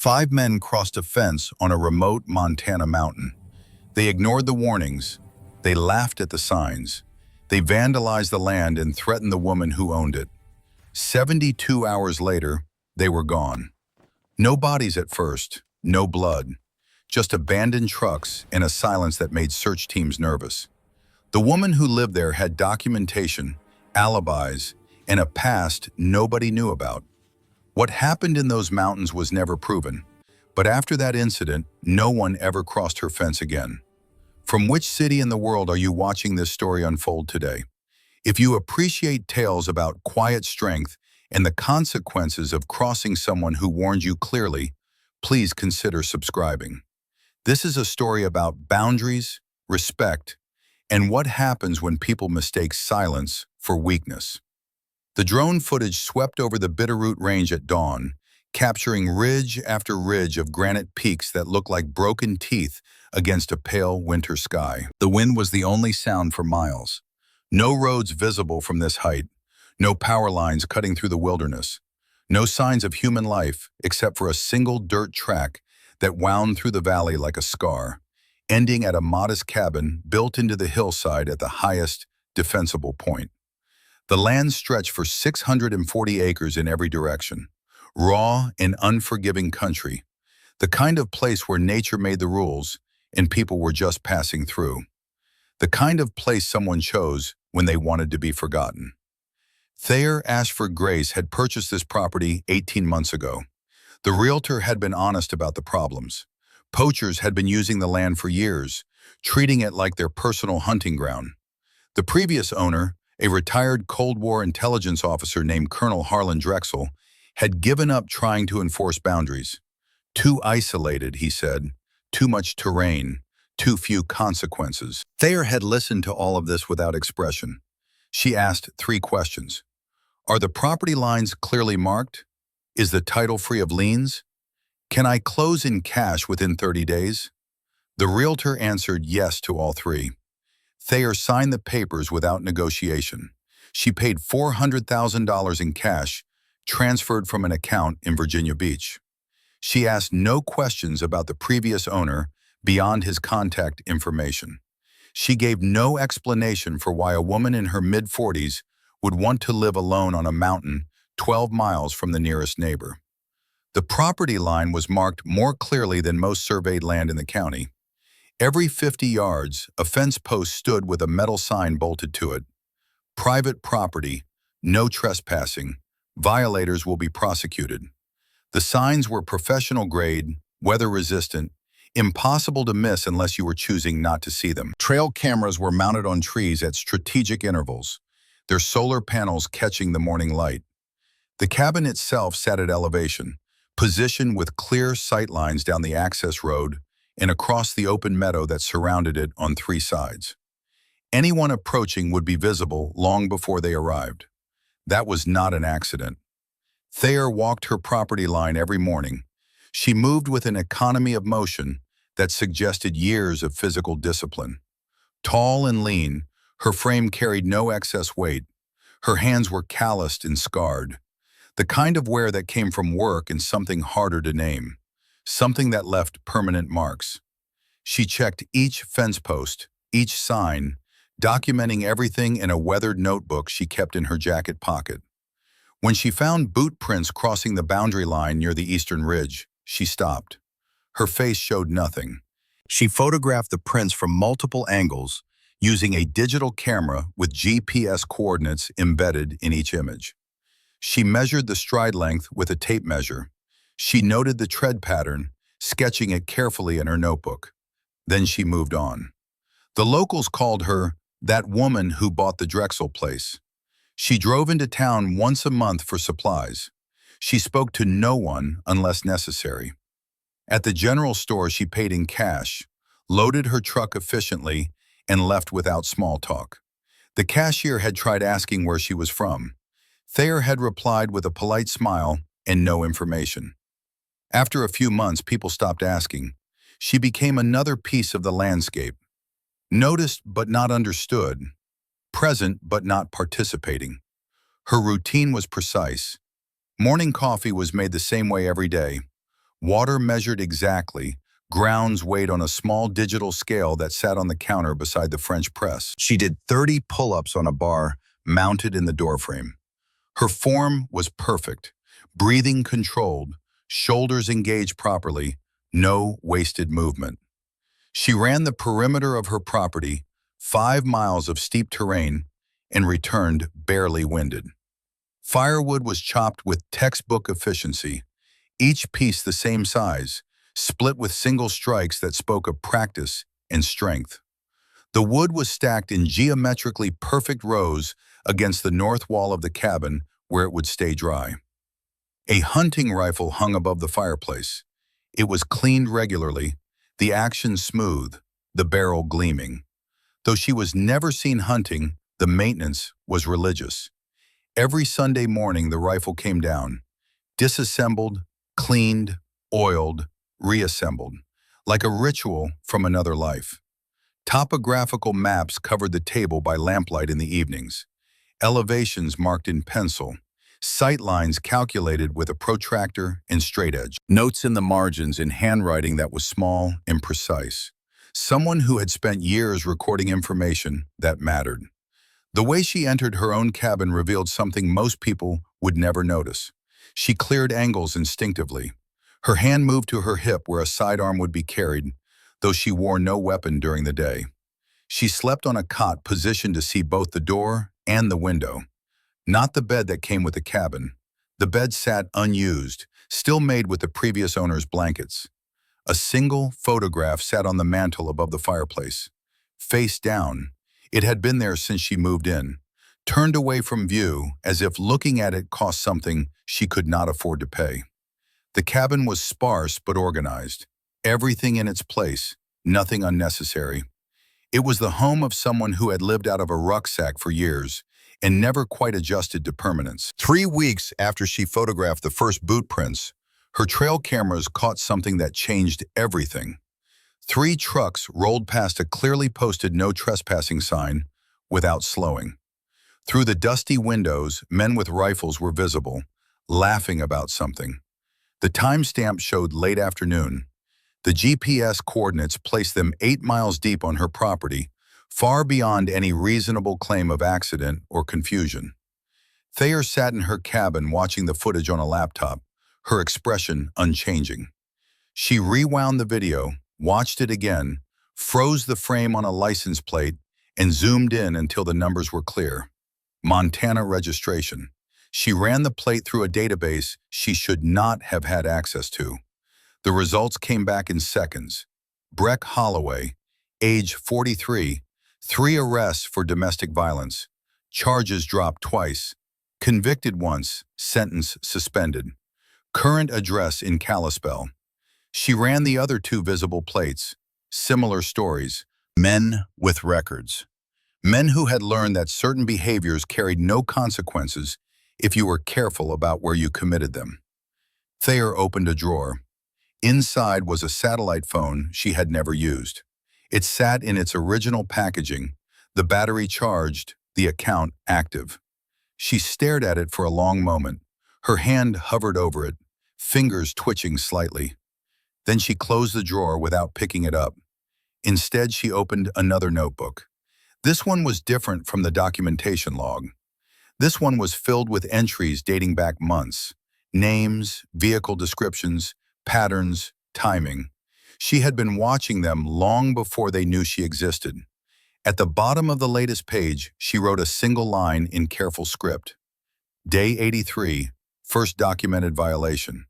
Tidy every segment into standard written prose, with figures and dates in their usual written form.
5 men crossed a fence on a remote Montana mountain. They ignored the warnings. They laughed at the signs. They vandalized the land and threatened the woman who owned it. 72 hours later, they were gone. No bodies at first, no blood, just abandoned trucks and a silence that made search teams nervous. The woman who lived there had documentation, alibis, and a past nobody knew about. What happened in those mountains was never proven, but after that incident, no one ever crossed her fence again. From which city in the world are you watching this story unfold today? If you appreciate tales about quiet strength and the consequences of crossing someone who warned you clearly, please consider subscribing. This is a story about boundaries, respect, and what happens when people mistake silence for weakness. The drone footage swept over the Bitterroot Range at dawn, capturing ridge after ridge of granite peaks that looked like broken teeth against a pale winter sky. The wind was the only sound for miles. No roads visible from this height, no power lines cutting through the wilderness, no signs of human life except for a single dirt track that wound through the valley like a scar, ending at a modest cabin built into the hillside at the highest defensible point. The land stretched for 640 acres in every direction, raw and unforgiving country, the kind of place where nature made the rules and people were just passing through, the kind of place someone chose when they wanted to be forgotten. Thayer Ashford Grace had purchased this property 18 months ago. The realtor had been honest about the problems. Poachers had been using the land for years, treating it like their personal hunting ground. The previous owner, a retired Cold War intelligence officer named Colonel Harlan Drexel, had given up trying to enforce boundaries. Too isolated, he said, too much terrain, too few consequences. Thayer had listened to all of this without expression. She asked 3 questions. Are the property lines clearly marked? Is the title free of liens? Can I close in cash within 30 days? The realtor answered yes to all 3. Thayer signed the papers without negotiation. She paid $400,000 in cash, transferred from an account in Virginia Beach. She asked no questions about the previous owner beyond his contact information. She gave no explanation for why a woman in her mid-40s would want to live alone on a mountain 12 miles from the nearest neighbor. The property line was marked more clearly than most surveyed land in the county. Every 50 yards, a fence post stood with a metal sign bolted to it. Private property, no trespassing, violators will be prosecuted. The signs were professional grade, weather-resistant, impossible to miss unless you were choosing not to see them. Trail cameras were mounted on trees at strategic intervals, their solar panels catching the morning light. The cabin itself sat at elevation, positioned with clear sight lines down the access road and across the open meadow that surrounded it on 3 sides. Anyone approaching would be visible long before they arrived. That was not an accident. Thayer walked her property line every morning. She moved with an economy of motion that suggested years of physical discipline. Tall and lean, her frame carried no excess weight. Her hands were calloused and scarred, the kind of wear that came from work and something harder to name, something that left permanent marks. She checked each fence post, each sign, documenting everything in a weathered notebook she kept in her jacket pocket. When she found boot prints crossing the boundary line near the eastern ridge, she stopped. Her face showed nothing. She photographed the prints from multiple angles, using a digital camera with GPS coordinates embedded in each image. She measured the stride length with a tape measure. She noted the tread pattern, sketching it carefully in her notebook. Then she moved on. The locals called her that woman who bought the Drexel place. She drove into town once a month for supplies. She spoke to no one unless necessary. At the general store, she paid in cash, loaded her truck efficiently, and left without small talk. The cashier had tried asking where she was from. Thayer had replied with a polite smile and no information. After a few months, people stopped asking. She became another piece of the landscape. Noticed but not understood. Present but not participating. Her routine was precise. Morning coffee was made the same way every day. Water measured exactly, grounds weighed on a small digital scale that sat on the counter beside the French press. She did 30 pull-ups on a bar mounted in the doorframe. Her form was perfect, breathing controlled, shoulders engaged properly, no wasted movement. She ran the perimeter of her property, 5 miles of steep terrain, and returned barely winded. Firewood was chopped with textbook efficiency, each piece the same size, split with single strikes that spoke of practice and strength. The wood was stacked in geometrically perfect rows against the north wall of the cabin where it would stay dry. A hunting rifle hung above the fireplace. It was cleaned regularly, the action smooth, the barrel gleaming. Though she was never seen hunting, the maintenance was religious. Every Sunday morning the rifle came down, disassembled, cleaned, oiled, reassembled, like a ritual from another life. Topographical maps covered the table by lamplight in the evenings, elevations marked in pencil, sight lines calculated with a protractor and straight edge, notes in the margins in handwriting that was small and precise. Someone who had spent years recording information that mattered. The way she entered her own cabin revealed something most people would never notice. She cleared angles instinctively. Her hand moved to her hip where a sidearm would be carried, though she wore no weapon during the day. She slept on a cot positioned to see both the door and the window. Not the bed that came with the cabin. The bed sat unused, still made with the previous owner's blankets. A single photograph sat on the mantel above the fireplace. Face down, it had been there since she moved in, turned away from view as if looking at it cost something she could not afford to pay. The cabin was sparse but organized, everything in its place, nothing unnecessary. It was the home of someone who had lived out of a rucksack for years and never quite adjusted to permanence. 3 weeks after she photographed the first boot prints, her trail cameras caught something that changed everything. 3 trucks rolled past a clearly posted no trespassing sign without slowing. Through the dusty windows, men with rifles were visible, laughing about something. The timestamp showed late afternoon. The GPS coordinates placed them 8 miles deep on her property, far beyond any reasonable claim of accident or confusion. Thayer sat in her cabin watching the footage on a laptop, her expression unchanging. She rewound the video, watched it again, froze the frame on a license plate, and zoomed in until the numbers were clear. Montana registration. She ran the plate through a database she should not have had access to. The results came back in seconds. Breck Holloway, age 43, 3 arrests for domestic violence. Charges dropped twice. Convicted once, sentence suspended. Current address in Kalispell. She ran the other 2 visible plates. Similar stories. Men with records. Men who had learned that certain behaviors carried no consequences if you were careful about where you committed them. Thayer opened a drawer. Inside was a satellite phone she had never used. It sat in its original packaging, the battery charged, the account active. She stared at it for a long moment. Her hand hovered over it, fingers twitching slightly. Then she closed the drawer without picking it up. Instead, she opened another notebook. This one was different from the documentation log. This one was filled with entries dating back months. Names, vehicle descriptions, patterns, timing. She had been watching them long before they knew she existed. At the bottom of the latest page, she wrote a single line in careful script. Day 83, first documented violation.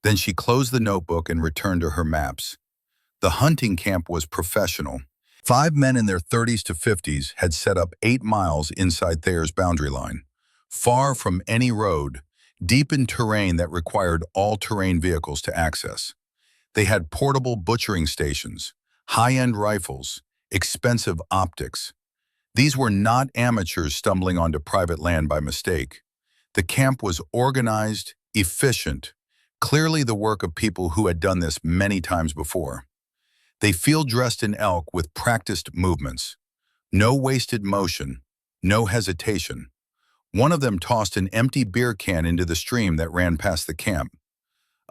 Then she closed the notebook and returned to her maps. The hunting camp was professional. 5 men in their 30s to 50s had set up 8 miles inside Thayer's boundary line, far from any road, deep in terrain that required all-terrain vehicles to access. They had portable butchering stations, high-end rifles, expensive optics. These were not amateurs stumbling onto private land by mistake. The camp was organized, efficient, clearly the work of people who had done this many times before. They field-dressed in elk with practiced movements. No wasted motion, no hesitation. One of them tossed an empty beer can into the stream that ran past the camp.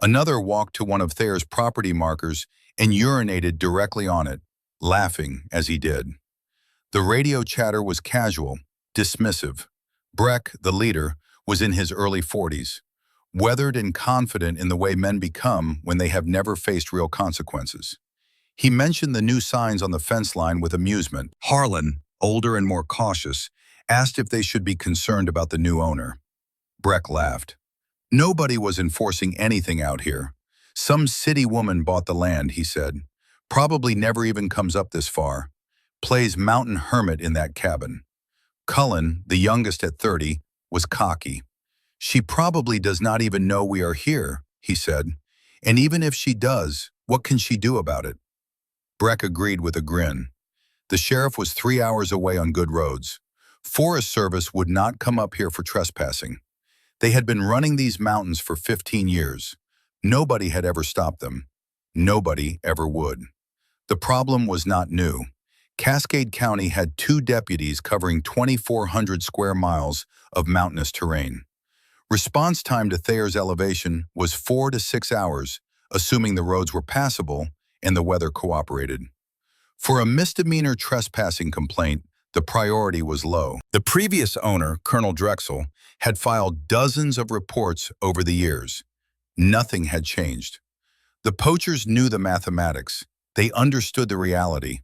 Another walked to one of Thayer's property markers and urinated directly on it, laughing as he did. The radio chatter was casual, dismissive. Breck, the leader, was in his early 40s, weathered and confident in the way men become when they have never faced real consequences. He mentioned the new signs on the fence line with amusement. Harlan, older and more cautious, asked if they should be concerned about the new owner. Breck laughed. Nobody was enforcing anything out here. Some city woman bought the land, he said. Probably never even comes up this far. Plays mountain hermit in that cabin. Cullen, the youngest at 30, was cocky. She probably does not even know we are here, he said. And even if she does, what can she do about it? Breck agreed with a grin. The sheriff was 3 hours away on good roads. Forest Service would not come up here for trespassing. They had been running these mountains for 15 years. Nobody had ever stopped them. Nobody ever would. The problem was not new. Cascade County had 2 deputies covering 2,400 square miles of mountainous terrain. Response time to Thayer's elevation was 4 to 6 hours, assuming the roads were passable and the weather cooperated. For a misdemeanor trespassing complaint, the priority was low. The previous owner, Colonel Drexel, had filed dozens of reports over the years. Nothing had changed. The poachers knew the mathematics. They understood the reality.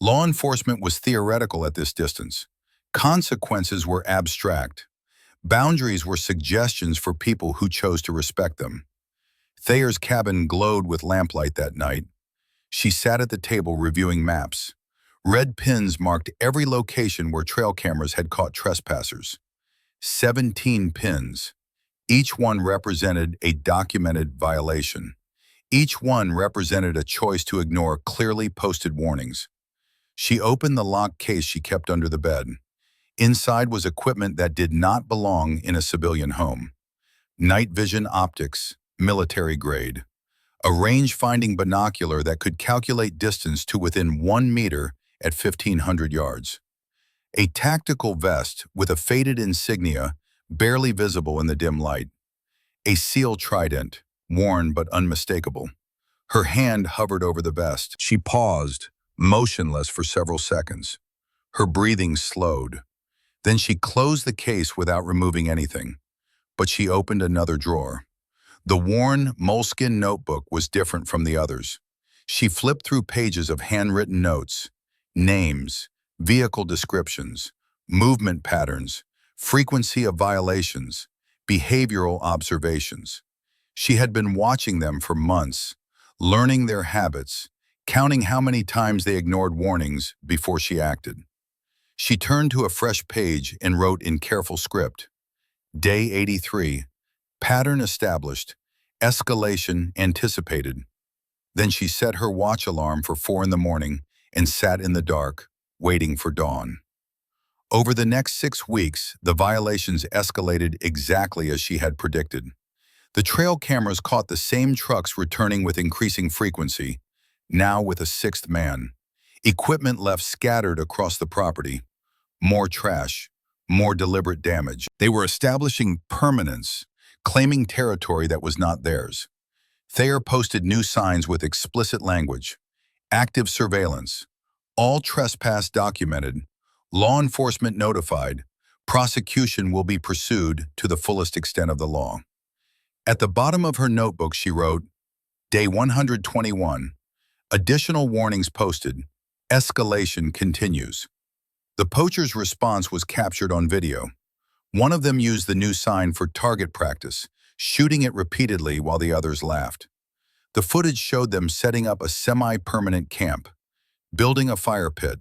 Law enforcement was theoretical at this distance. Consequences were abstract. Boundaries were suggestions for people who chose to respect them. Thayer's cabin glowed with lamplight that night. She sat at the table reviewing maps. Red pins marked every location where trail cameras had caught trespassers. 17 pins. Each one represented a documented violation. Each one represented a choice to ignore clearly posted warnings. She opened the locked case she kept under the bed. Inside was equipment that did not belong in a civilian home. Night vision optics, military grade. A range-finding binocular that could calculate distance to within 1 meter at 1,500 yards. A tactical vest with a faded insignia barely visible in the dim light. A SEAL trident, worn but unmistakable. Her hand hovered over the vest. She paused, motionless for several seconds. Her breathing slowed. Then she closed the case without removing anything. But she opened another drawer. The worn, moleskin notebook was different from the others. She flipped through pages of handwritten notes, names, vehicle descriptions, movement patterns, frequency of violations, behavioral observations. She had been watching them for months, learning their habits, counting how many times they ignored warnings before she acted. She turned to a fresh page and wrote in careful script, Day 83, pattern established, escalation anticipated. Then she set her watch alarm for 4 in the morning and sat in the dark, waiting for dawn. Over the next 6 weeks, the violations escalated exactly as she had predicted. The trail cameras caught the same trucks returning with increasing frequency, now with a 6th man. Equipment left scattered across the property. More trash, more deliberate damage. They were establishing permanence, claiming territory that was not theirs. Thayer posted new signs with explicit language. Active surveillance. All trespass documented. Law enforcement notified. Prosecution will be pursued to the fullest extent of the law. At the bottom of her notebook, she wrote, Day 121. Additional warnings posted. Escalation continues. The poachers' response was captured on video. One of them used the new sign for target practice, shooting it repeatedly while the others laughed. The footage showed them setting up a semi-permanent camp, building a fire pit,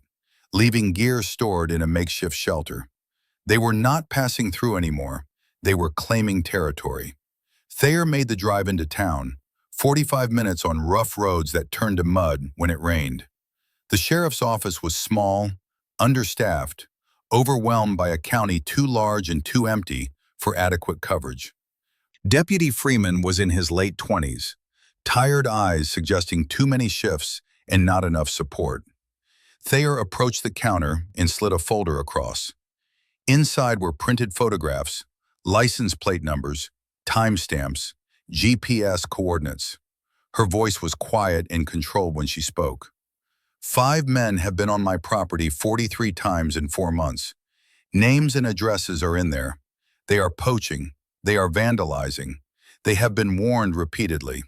leaving gear stored in a makeshift shelter. They were not passing through anymore. They were claiming territory. Thayer made the drive into town, 45 minutes on rough roads that turned to mud when it rained. The sheriff's office was small, understaffed, overwhelmed by a county too large and too empty for adequate coverage. Deputy Freeman was in his late 20s, tired eyes suggesting too many shifts and not enough support. Thayer approached the counter and slid a folder across. Inside were printed photographs, license plate numbers, timestamps, GPS coordinates. Her voice was quiet and controlled when she spoke. 5 men have been on my property 43 times in 4 months. Names and addresses are in there. They are poaching. They are vandalizing. They have been warned repeatedly.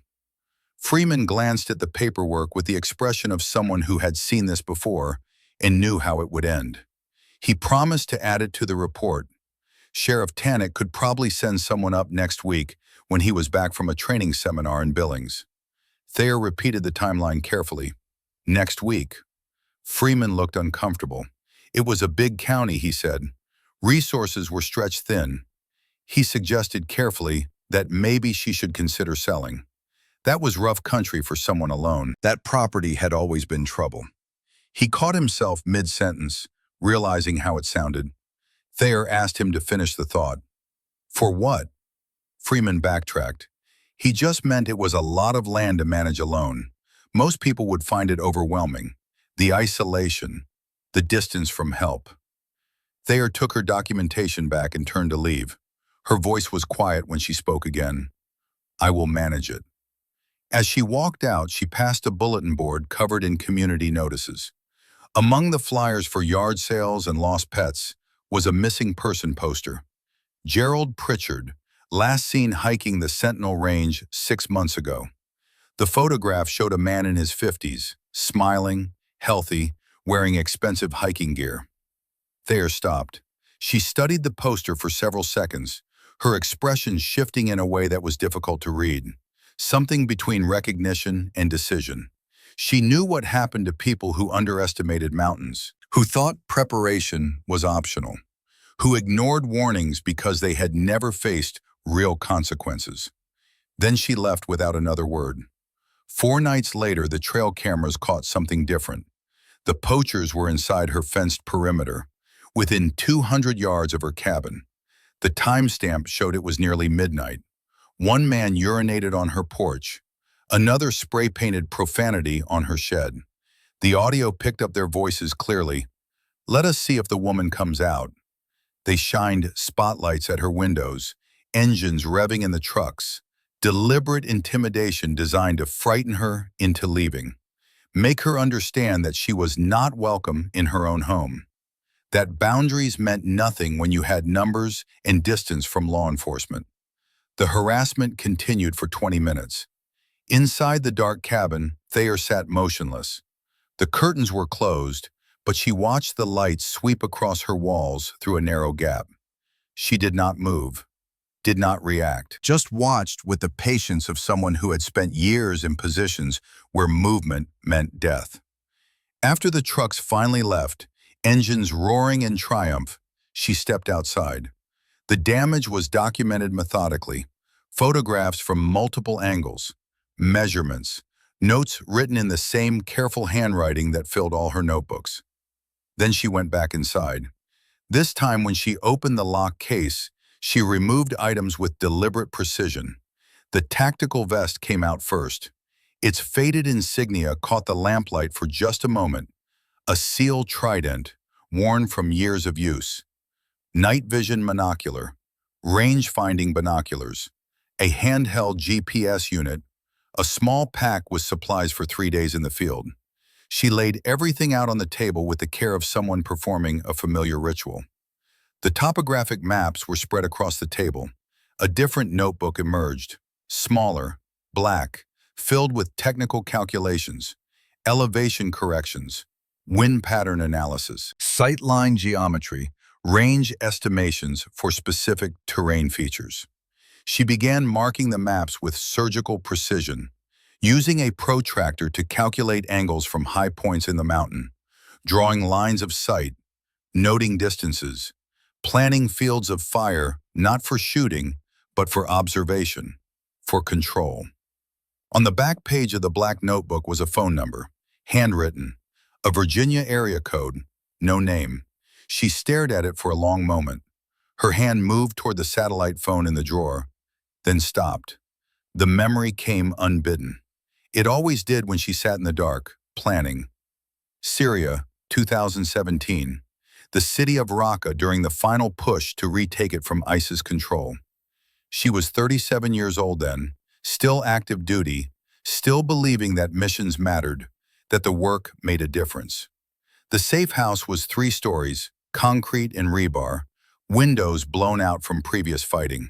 Freeman glanced at the paperwork with the expression of someone who had seen this before and knew how it would end. He promised to add it to the report. Sheriff Tannick could probably send someone up next week when he was back from a training seminar in Billings. Thayer repeated the timeline carefully. Next week. Freeman looked uncomfortable. It was a big county, he said. Resources were stretched thin. He suggested carefully that maybe she should consider selling. That was rough country for someone alone. That property had always been trouble. He caught himself mid-sentence, realizing how it sounded. Thayer asked him to finish the thought. For what? Freeman backtracked. He just meant it was a lot of land to manage alone. Most people would find it overwhelming. The isolation, the distance from help. Thayer took her documentation back and turned to leave. Her voice was quiet when she spoke again. I will manage it. As she walked out, she passed a bulletin board covered in community notices. Among the flyers for yard sales and lost pets was a missing person poster. Gerald Pritchard, last seen hiking the Sentinel Range 6 months ago. The photograph showed a man in his 50s, smiling, healthy, wearing expensive hiking gear. Thayer stopped. She studied the poster for several seconds, her expression shifting in a way that was difficult to read, something between recognition and decision. She knew what happened to people who underestimated mountains, who thought preparation was optional, who ignored warnings because they had never faced real consequences. Then she left without another word. 4 nights later, the trail cameras caught something different. The poachers were inside her fenced perimeter, within 200 yards of her cabin. The timestamp showed it was nearly midnight. One man urinated on her porch. Another spray-painted profanity on her shed. The audio picked up their voices clearly. Let us see if the woman comes out. They shined spotlights at her windows, engines revving in the trucks, deliberate intimidation designed to frighten her into leaving, make her understand that she was not welcome in her own home, that boundaries meant nothing when you had numbers and distance from law enforcement. The harassment continued for 20 minutes. Inside the dark cabin, Thayer sat motionless. The curtains were closed, but she watched the lights sweep across her walls through a narrow gap. She did not move, did not react, just watched with the patience of someone who had spent years in positions where movement meant death. After the trucks finally left, engines roaring in triumph, she stepped outside. The damage was documented methodically, photographs from multiple angles, measurements, notes written in the same careful handwriting that filled all her notebooks. Then she went back inside. This time when she opened the locked case, she removed items with deliberate precision. The tactical vest came out first. Its faded insignia caught the lamplight for just a moment. A SEAL trident, worn from years of use. Night vision monocular, range-finding binoculars, a handheld GPS unit, a small pack with supplies for 3 days in the field. She laid everything out on the table with the care of someone performing a familiar ritual. The topographic maps were spread across the table. A different notebook emerged, smaller, black, filled with technical calculations, elevation corrections, wind pattern analysis, sightline geometry, range estimations for specific terrain features. She began marking the maps with surgical precision, using a protractor to calculate angles from high points in the mountain, drawing lines of sight, noting distances, planning fields of fire not for shooting, but for observation, for control. On the back page of the black notebook was a phone number, handwritten, a Virginia area code, no name. She stared at it for a long moment. Her hand moved toward the satellite phone in the drawer, then stopped. The memory came unbidden. It always did when she sat in the dark, planning. Syria, 2017. The city of Raqqa during the final push to retake it from ISIS control. She was 37 years old then, still active duty, still believing that missions mattered, that the work made a difference. The safe house was 3 stories, concrete and rebar, windows blown out from previous fighting.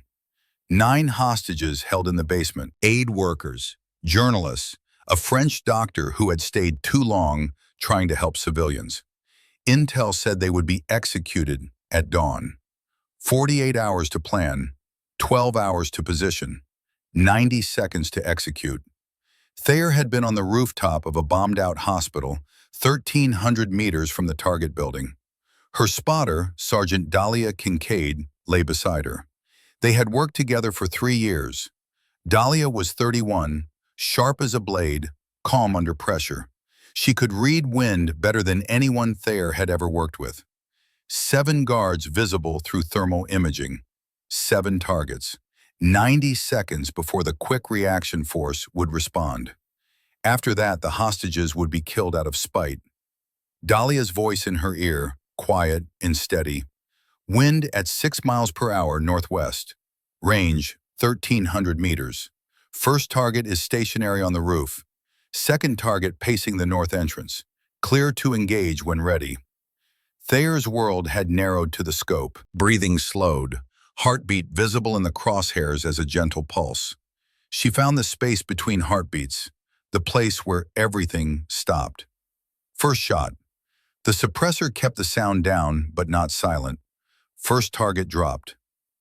9 hostages held in the basement, aid workers, journalists, a French doctor who had stayed too long trying to help civilians. Intel said they would be executed at dawn. 48 hours to plan, 12 hours to position, 90 seconds to execute. Thayer had been on the rooftop of a bombed-out hospital, 1,300 meters from the target building. Her spotter, Sergeant Dahlia Kincaid, lay beside her. They had worked together for 3 years. Dahlia was 31, sharp as a blade, calm under pressure. She could read wind better than anyone Thayer had ever worked with. 7 guards visible through thermal imaging. 7 targets. 90 seconds before the quick reaction force would respond. After that, the hostages would be killed out of spite. Dahlia's voice in her ear, quiet and steady. Wind at 6 miles per hour northwest. Range, 1,300 meters. First target is stationary on the roof. Second target pacing the north entrance. Clear to engage when ready. Thayer's world had narrowed to the scope. Breathing slowed. Heartbeat visible in the crosshairs as a gentle pulse. She found the space between heartbeats, the place where everything stopped. First shot. The suppressor kept the sound down, but not silent. First target dropped.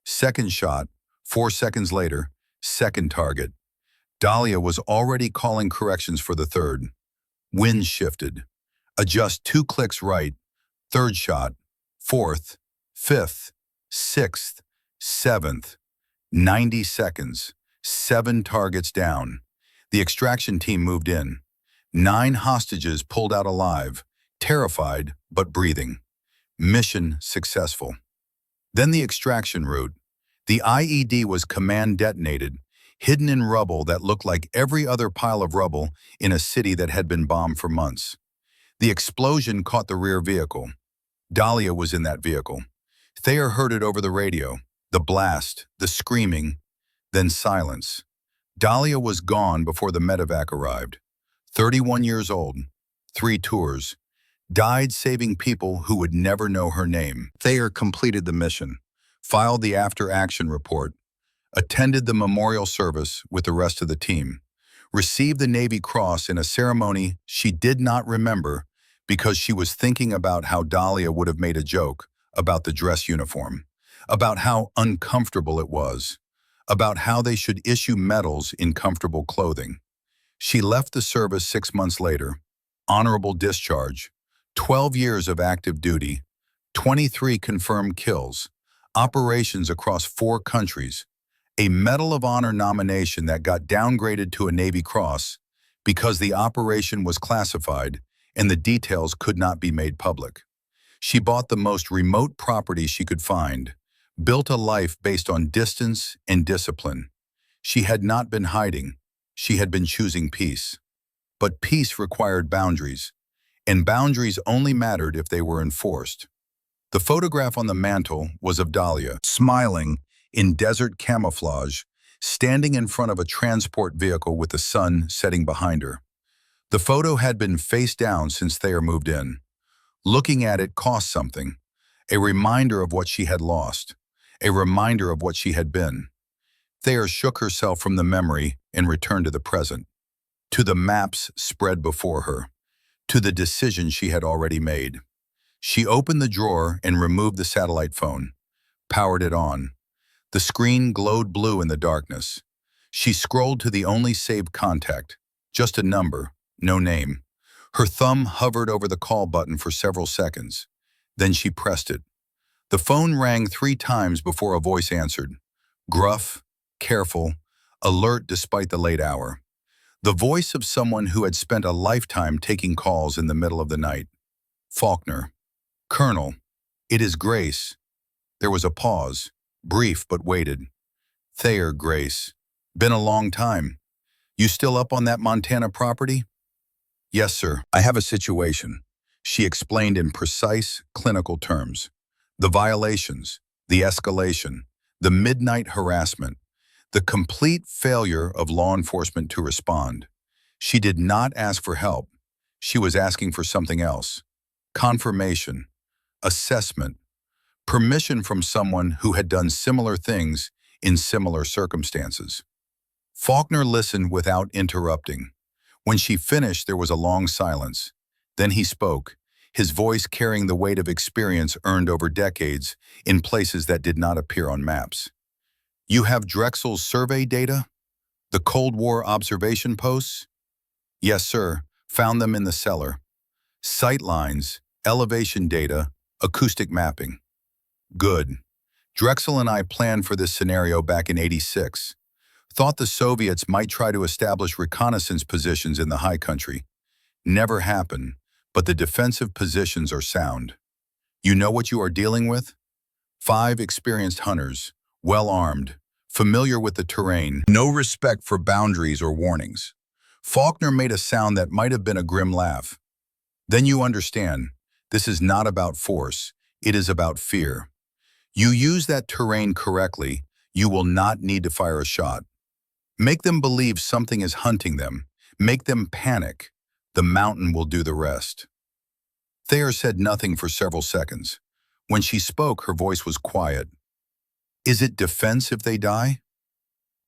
Second shot. 4 seconds later, second target. Dahlia was already calling corrections for the third. Wind shifted. Adjust 2 clicks right. Third shot. Fourth. Fifth. Sixth. 7th. 90 seconds. 7 targets down. The extraction team moved in. 9 hostages pulled out alive, terrified but breathing. Mission successful. Then the extraction route. The IED was command detonated, hidden in rubble that looked like every other pile of rubble in a city that had been bombed for months. The explosion caught the rear vehicle. Dahlia was in that vehicle. Thayer heard it over the radio. The blast, the screaming, then silence. Dahlia was gone before the medevac arrived. 31 years old, 3 tours, died saving people who would never know her name. Thayer completed the mission, filed the after-action report, attended the memorial service with the rest of the team, received the Navy Cross in a ceremony she did not remember because she was thinking about how Dahlia would have made a joke about the dress uniform, about how uncomfortable it was, about how they should issue medals in comfortable clothing. She left the service 6 months later. Honorable discharge, 12 years of active duty, 23 confirmed kills, operations across 4 countries, a Medal of Honor nomination that got downgraded to a Navy Cross because the operation was classified and the details could not be made public. She bought the most remote property she could find, built a life based on distance and discipline. She had not been hiding. She had been choosing peace. But peace required boundaries, and boundaries only mattered if they were enforced. The photograph on the mantle was of Dahlia, smiling in desert camouflage, standing in front of a transport vehicle with the sun setting behind her. The photo had been face down since Thayer moved in. Looking at it cost something, a reminder of what she had lost, a reminder of what she had been. Thayer shook herself from the memory and returned to the present, to the maps spread before her, to the decision she had already made. She opened the drawer and removed the satellite phone, powered it on. The screen glowed blue in the darkness. She scrolled to the only saved contact, just a number, no name. Her thumb hovered over the call button for several seconds. Then she pressed it. The phone rang 3 times before a voice answered. Gruff, careful, alert despite the late hour. The voice of someone who had spent a lifetime taking calls in the middle of the night. Faulkner. Colonel, it is Grace. There was a pause, brief but weighted. Thayer, Grace. Been a long time. You still up on that Montana property? Yes, sir. I have a situation. She explained in precise, clinical terms. The violations, the escalation, the midnight harassment. The complete failure of law enforcement to respond. She did not ask for help. She was asking for something else. Confirmation, assessment, permission from someone who had done similar things in similar circumstances. Faulkner listened without interrupting. When she finished, there was a long silence. Then he spoke, his voice carrying the weight of experience earned over decades in places that did not appear on maps. You have Drexel's survey data? The Cold War observation posts? Yes, sir. Found them in the cellar. Sight lines, elevation data, acoustic mapping. Good. Drexel and I planned for this scenario back in '86. Thought the Soviets might try to establish reconnaissance positions in the high country. Never happened, but the defensive positions are sound. You know what you are dealing with? 5 experienced hunters, well-armed, familiar with the terrain, no respect for boundaries or warnings. Faulkner made a sound that might have been a grim laugh. Then you understand, this is not about force, it is about fear. You use that terrain correctly, you will not need to fire a shot. Make them believe something is hunting them. Make them panic. The mountain will do the rest. Thayer said nothing for several seconds. When she spoke, her voice was quiet. Is it defense if they die?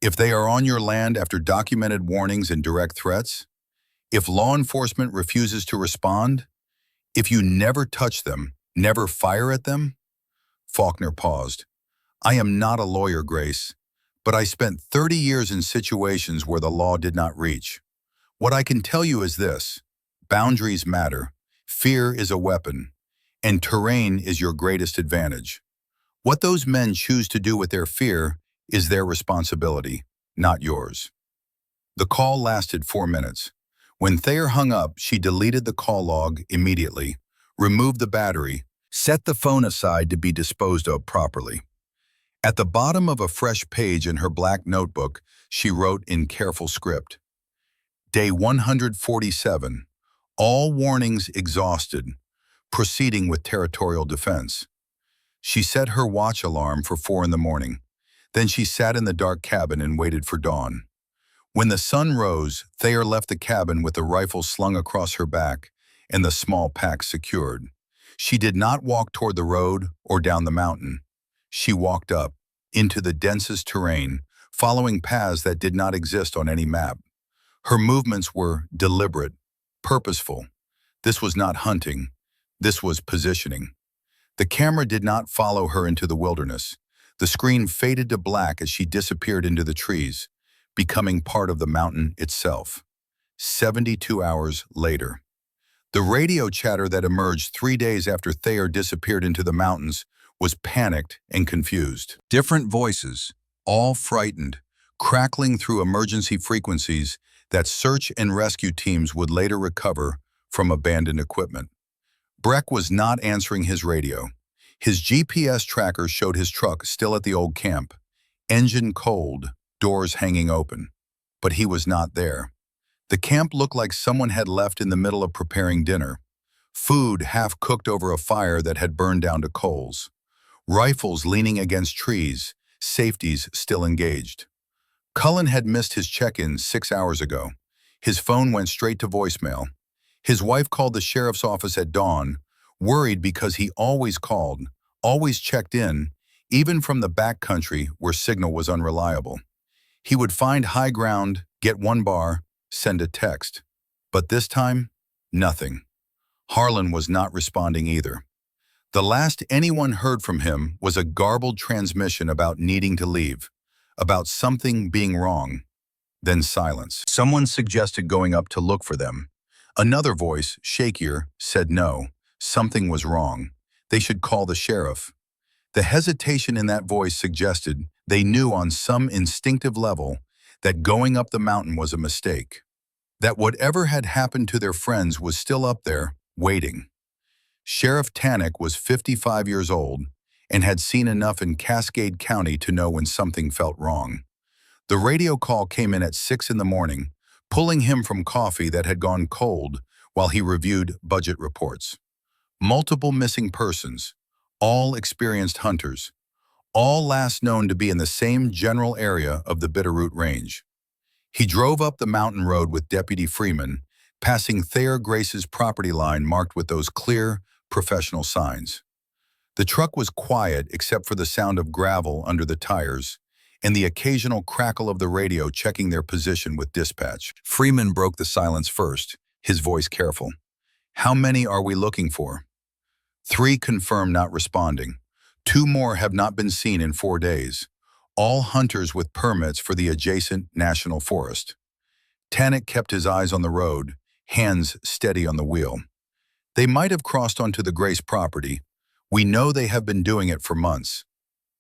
If they are on your land after documented warnings and direct threats? If law enforcement refuses to respond? If you never touch them, never fire at them? Faulkner paused. I am not a lawyer, Grace, but I spent 30 years in situations where the law did not reach. What I can tell you is this: boundaries matter, fear is a weapon, and terrain is your greatest advantage. What those men choose to do with their fear is their responsibility, not yours. The call lasted 4 minutes. When Thayer hung up, she deleted the call log immediately, removed the battery, set the phone aside to be disposed of properly. At the bottom of a fresh page in her black notebook, she wrote in careful script, Day 147, all warnings exhausted, proceeding with territorial defense. She set her watch alarm for 4 in the morning. Then she sat in the dark cabin and waited for dawn. When the sun rose, Thayer left the cabin with the rifle slung across her back and the small pack secured. She did not walk toward the road or down the mountain. She walked up, into the densest terrain, following paths that did not exist on any map. Her movements were deliberate, purposeful. This was not hunting. This was positioning. The camera did not follow her into the wilderness. The screen faded to black as she disappeared into the trees, becoming part of the mountain itself. 72 hours later. The radio chatter that emerged 3 days after Thayer disappeared into the mountains was panicked and confused. Different voices, all frightened, crackling through emergency frequencies that search and rescue teams would later recover from abandoned equipment. Breck was not answering his radio. His GPS tracker showed his truck still at the old camp, engine cold, doors hanging open. But he was not there. The camp looked like someone had left in the middle of preparing dinner. Food half cooked over a fire that had burned down to coals. Rifles leaning against trees, safeties still engaged. Cullen had missed his check-in 6 hours ago. His phone went straight to voicemail. His wife called the sheriff's office at dawn, worried because he always called, always checked in, even from the backcountry where signal was unreliable. He would find high ground, get one bar, send a text. But this time, nothing. Harlan was not responding either. The last anyone heard from him was a garbled transmission about needing to leave, about something being wrong. Then silence. Someone suggested going up to look for them. Another voice, shakier, said no, something was wrong. They should call the sheriff. The hesitation in that voice suggested they knew on some instinctive level that going up the mountain was a mistake. That whatever had happened to their friends was still up there, waiting. Sheriff Tannick was 55 years old and had seen enough in Cascade County to know when something felt wrong. The radio call came in at 6 in the morning, pulling him from coffee that had gone cold while he reviewed budget reports. Multiple missing persons, all experienced hunters, all last known to be in the same general area of the Bitterroot Range. He drove up the mountain road with Deputy Freeman, passing Thayer Grace's property line marked with those clear, professional signs. The truck was quiet except for the sound of gravel under the tires and the occasional crackle of the radio checking their position with dispatch. Freeman broke the silence first, his voice careful. "How many are we looking for?" "3 confirmed not responding. 2 more have not been seen in 4 days. All hunters with permits for the adjacent national forest." Tannick kept his eyes on the road, hands steady on the wheel. "They might have crossed onto the Grace property. We know they have been doing it for months."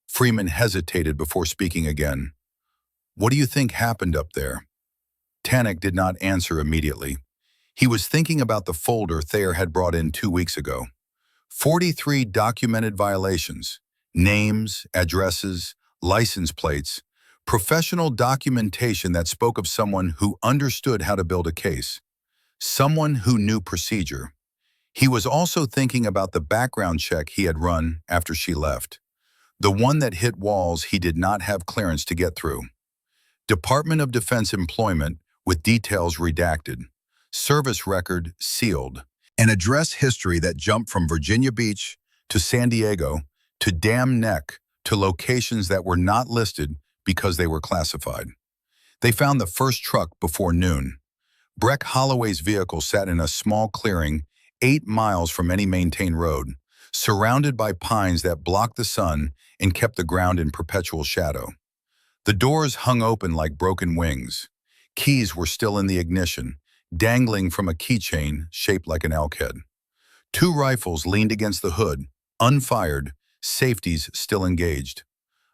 Freeman hesitated before speaking again. "What do you think happened up there?" Tannick did not answer immediately. He was thinking about the folder Thayer had brought in 2 weeks ago. 43 documented violations, names, addresses, license plates, professional documentation that spoke of someone who understood how to build a case, someone who knew procedure. He was also thinking about the background check he had run after she left, the one that hit walls he did not have clearance to get through. Department of Defense employment with details redacted, service record sealed, an address history that jumped from Virginia Beach to San Diego to Dam Neck to locations that were not listed because they were classified. They found the first truck before noon. Breck Holloway's vehicle sat in a small clearing 8 miles from any maintained road, surrounded by pines that blocked the sun and kept the ground in perpetual shadow. The doors hung open like broken wings. Keys were still in the ignition, dangling from a keychain shaped like an elk head. 2 rifles leaned against the hood, unfired, safeties still engaged.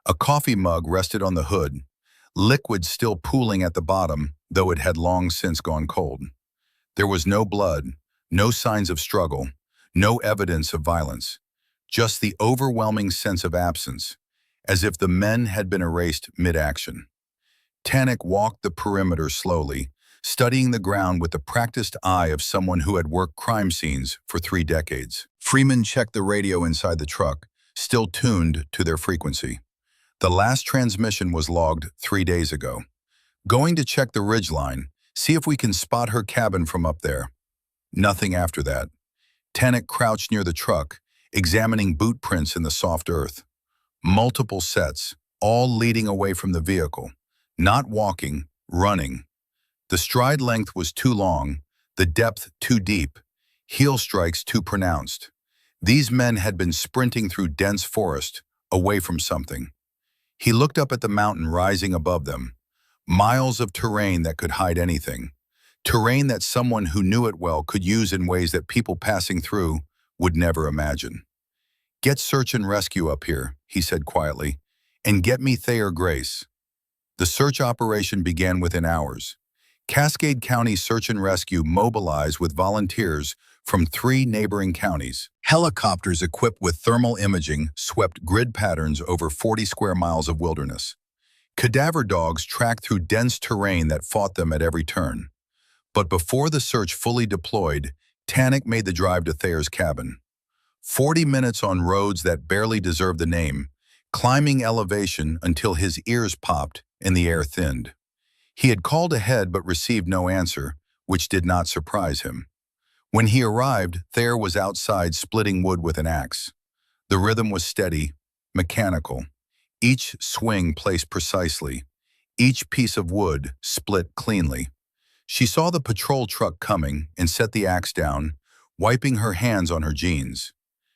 A coffee mug rested on the hood, liquid still pooling at the bottom, though it had long since gone cold. There was no blood, no signs of struggle, no evidence of violence, just the overwhelming sense of absence, as if the men had been erased mid-action. Tannick walked the perimeter slowly, studying the ground with the practiced eye of someone who had worked crime scenes for 3 decades. Freeman checked the radio inside the truck, still tuned to their frequency. The last transmission was logged 3 days ago. "Going to check the ridgeline, see if we can spot her cabin from up there." Nothing after that. Tannick crouched near the truck, examining boot prints in the soft earth. Multiple sets, all leading away from the vehicle. Not walking, running. The stride length was too long, the depth too deep, heel strikes too pronounced. These men had been sprinting through dense forest, away from something. He looked up at the mountain rising above them. Miles of terrain that could hide anything. Terrain that someone who knew it well could use in ways that people passing through would never imagine. "Get search and rescue up here," he said quietly, "and get me Thayer Grace." The search operation began within hours. Cascade County Search and Rescue mobilized with volunteers from 3 neighboring counties. Helicopters equipped with thermal imaging swept grid patterns over 40 square miles of wilderness. Cadaver dogs tracked through dense terrain that fought them at every turn. But before the search fully deployed, Tannick made the drive to Thayer's cabin. 40 minutes on roads that barely deserved the name, climbing elevation until his ears popped and the air thinned. He had called ahead but received no answer, which did not surprise him. When he arrived, Thayer was outside splitting wood with an axe. The rhythm was steady, mechanical, each swing placed precisely, each piece of wood split cleanly. She saw the patrol truck coming and set the axe down, wiping her hands on her jeans.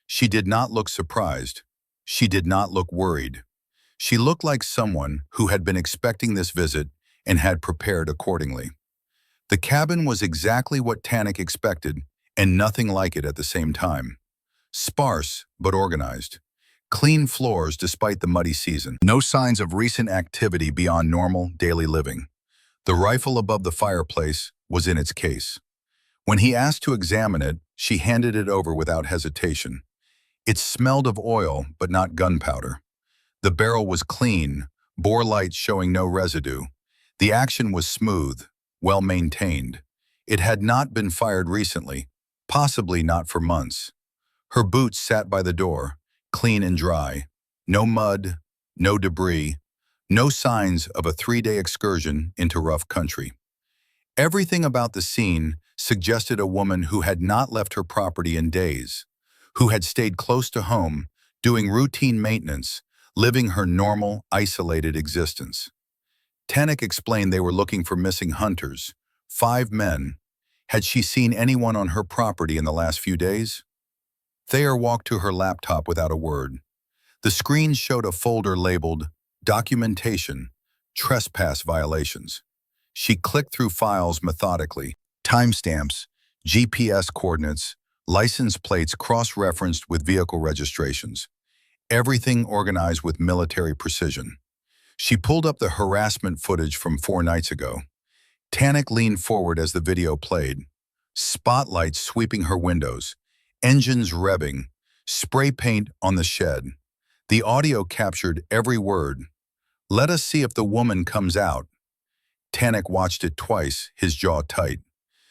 She did not look surprised. She did not look worried. She looked like someone who had been expecting this visit and had prepared accordingly. The cabin was exactly what Tannick expected, and nothing like it at the same time. Sparse, but organized. Clean floors despite the muddy season. No signs of recent activity beyond normal daily living. The rifle above the fireplace was in its case. When he asked to examine it, she handed it over without hesitation. It smelled of oil, but not gunpowder. The barrel was clean, bore lights showing no residue. The action was smooth, well maintained. It had not been fired recently, possibly not for months. Her boots sat by the door, clean and dry. No mud, no debris, no signs of a 3-day excursion into rough country. Everything about the scene suggested a woman who had not left her property in days, who had stayed close to home, doing routine maintenance, living her normal, isolated existence. Tannick explained they were looking for missing hunters, 5 men. Had she seen anyone on her property in the last few days? Thayer walked to her laptop without a word. The screen showed a folder labeled Documentation, Trespass Violations. She clicked through files methodically, timestamps, GPS coordinates, license plates cross-referenced with vehicle registrations, everything organized with military precision. She pulled up the harassment footage from 4 nights ago. Tannick leaned forward as the video played, spotlights sweeping her windows, engines revving, spray paint on the shed. The audio captured every word. "Let us see if the woman comes out." Tannick watched it twice, his jaw tight.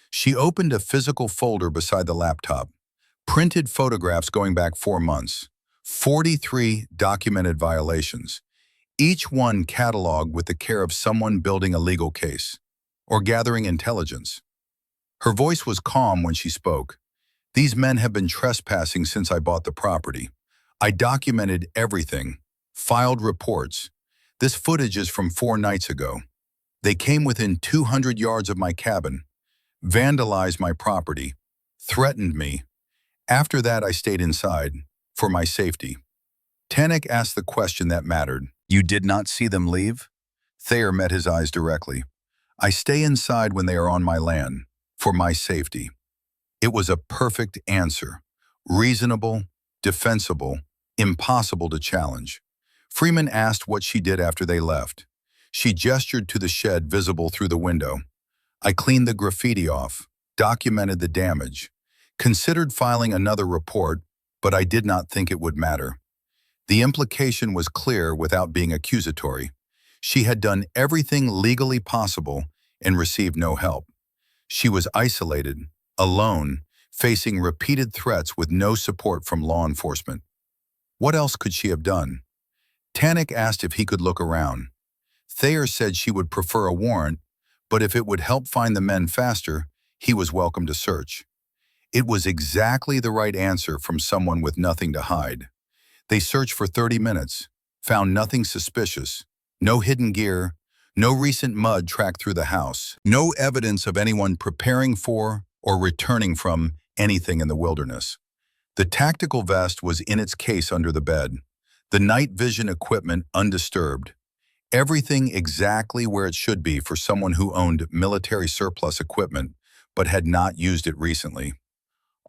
She opened a physical folder beside the laptop. Printed photographs going back 4 months. 43 documented violations. Each one cataloged with the care of someone building a legal case or gathering intelligence. Her voice was calm when she spoke. "These men have been trespassing since I bought the property. I documented everything, filed reports. This footage is from 4 nights ago. They came within 200 yards of my cabin, vandalized my property, threatened me. After that, I stayed inside, for my safety." Tannick asked the question that mattered. "You did not see them leave?" Thayer met his eyes directly. "I stay inside when they are on my land, for my safety." It was a perfect answer. Reasonable, defensible, impossible to challenge. Freeman asked what she did after they left. She gestured to the shed visible through the window. "I cleaned the graffiti off, documented the damage, considered filing another report, but I did not think it would matter." The implication was clear without being accusatory. She had done everything legally possible and received no help. She was isolated, alone, facing repeated threats with no support from law enforcement. What else could she have done? Tannick asked if he could look around. Thayer said she would prefer a warrant, but if it would help find the men faster, he was welcome to search. It was exactly the right answer from someone with nothing to hide. They searched for 30 minutes, found nothing suspicious, no hidden gear, no recent mud tracked through the house, no evidence of anyone preparing for or returning from anything in the wilderness. The tactical vest was in its case under the bed, the night vision equipment undisturbed, everything exactly where it should be for someone who owned military surplus equipment but had not used it recently.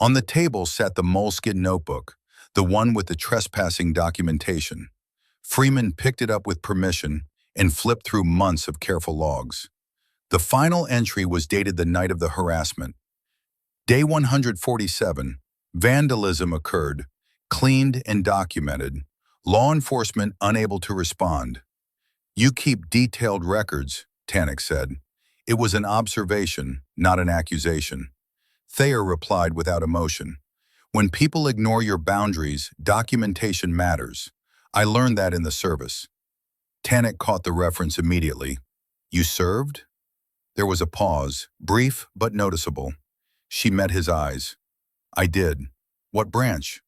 On the table sat the moleskin notebook, the one with the trespassing documentation. Freeman picked it up with permission and flipped through months of careful logs. The final entry was dated the night of the harassment. Day 147, vandalism occurred, cleaned and documented, law enforcement unable to respond. "You keep detailed records," Tannick said. It was an observation, not an accusation. Thayer replied without emotion. "When people ignore your boundaries, documentation matters. I learned that in the service." Tannick caught the reference immediately. "You served?" There was a pause, brief but noticeable. She met his eyes. "I did." "What branch?"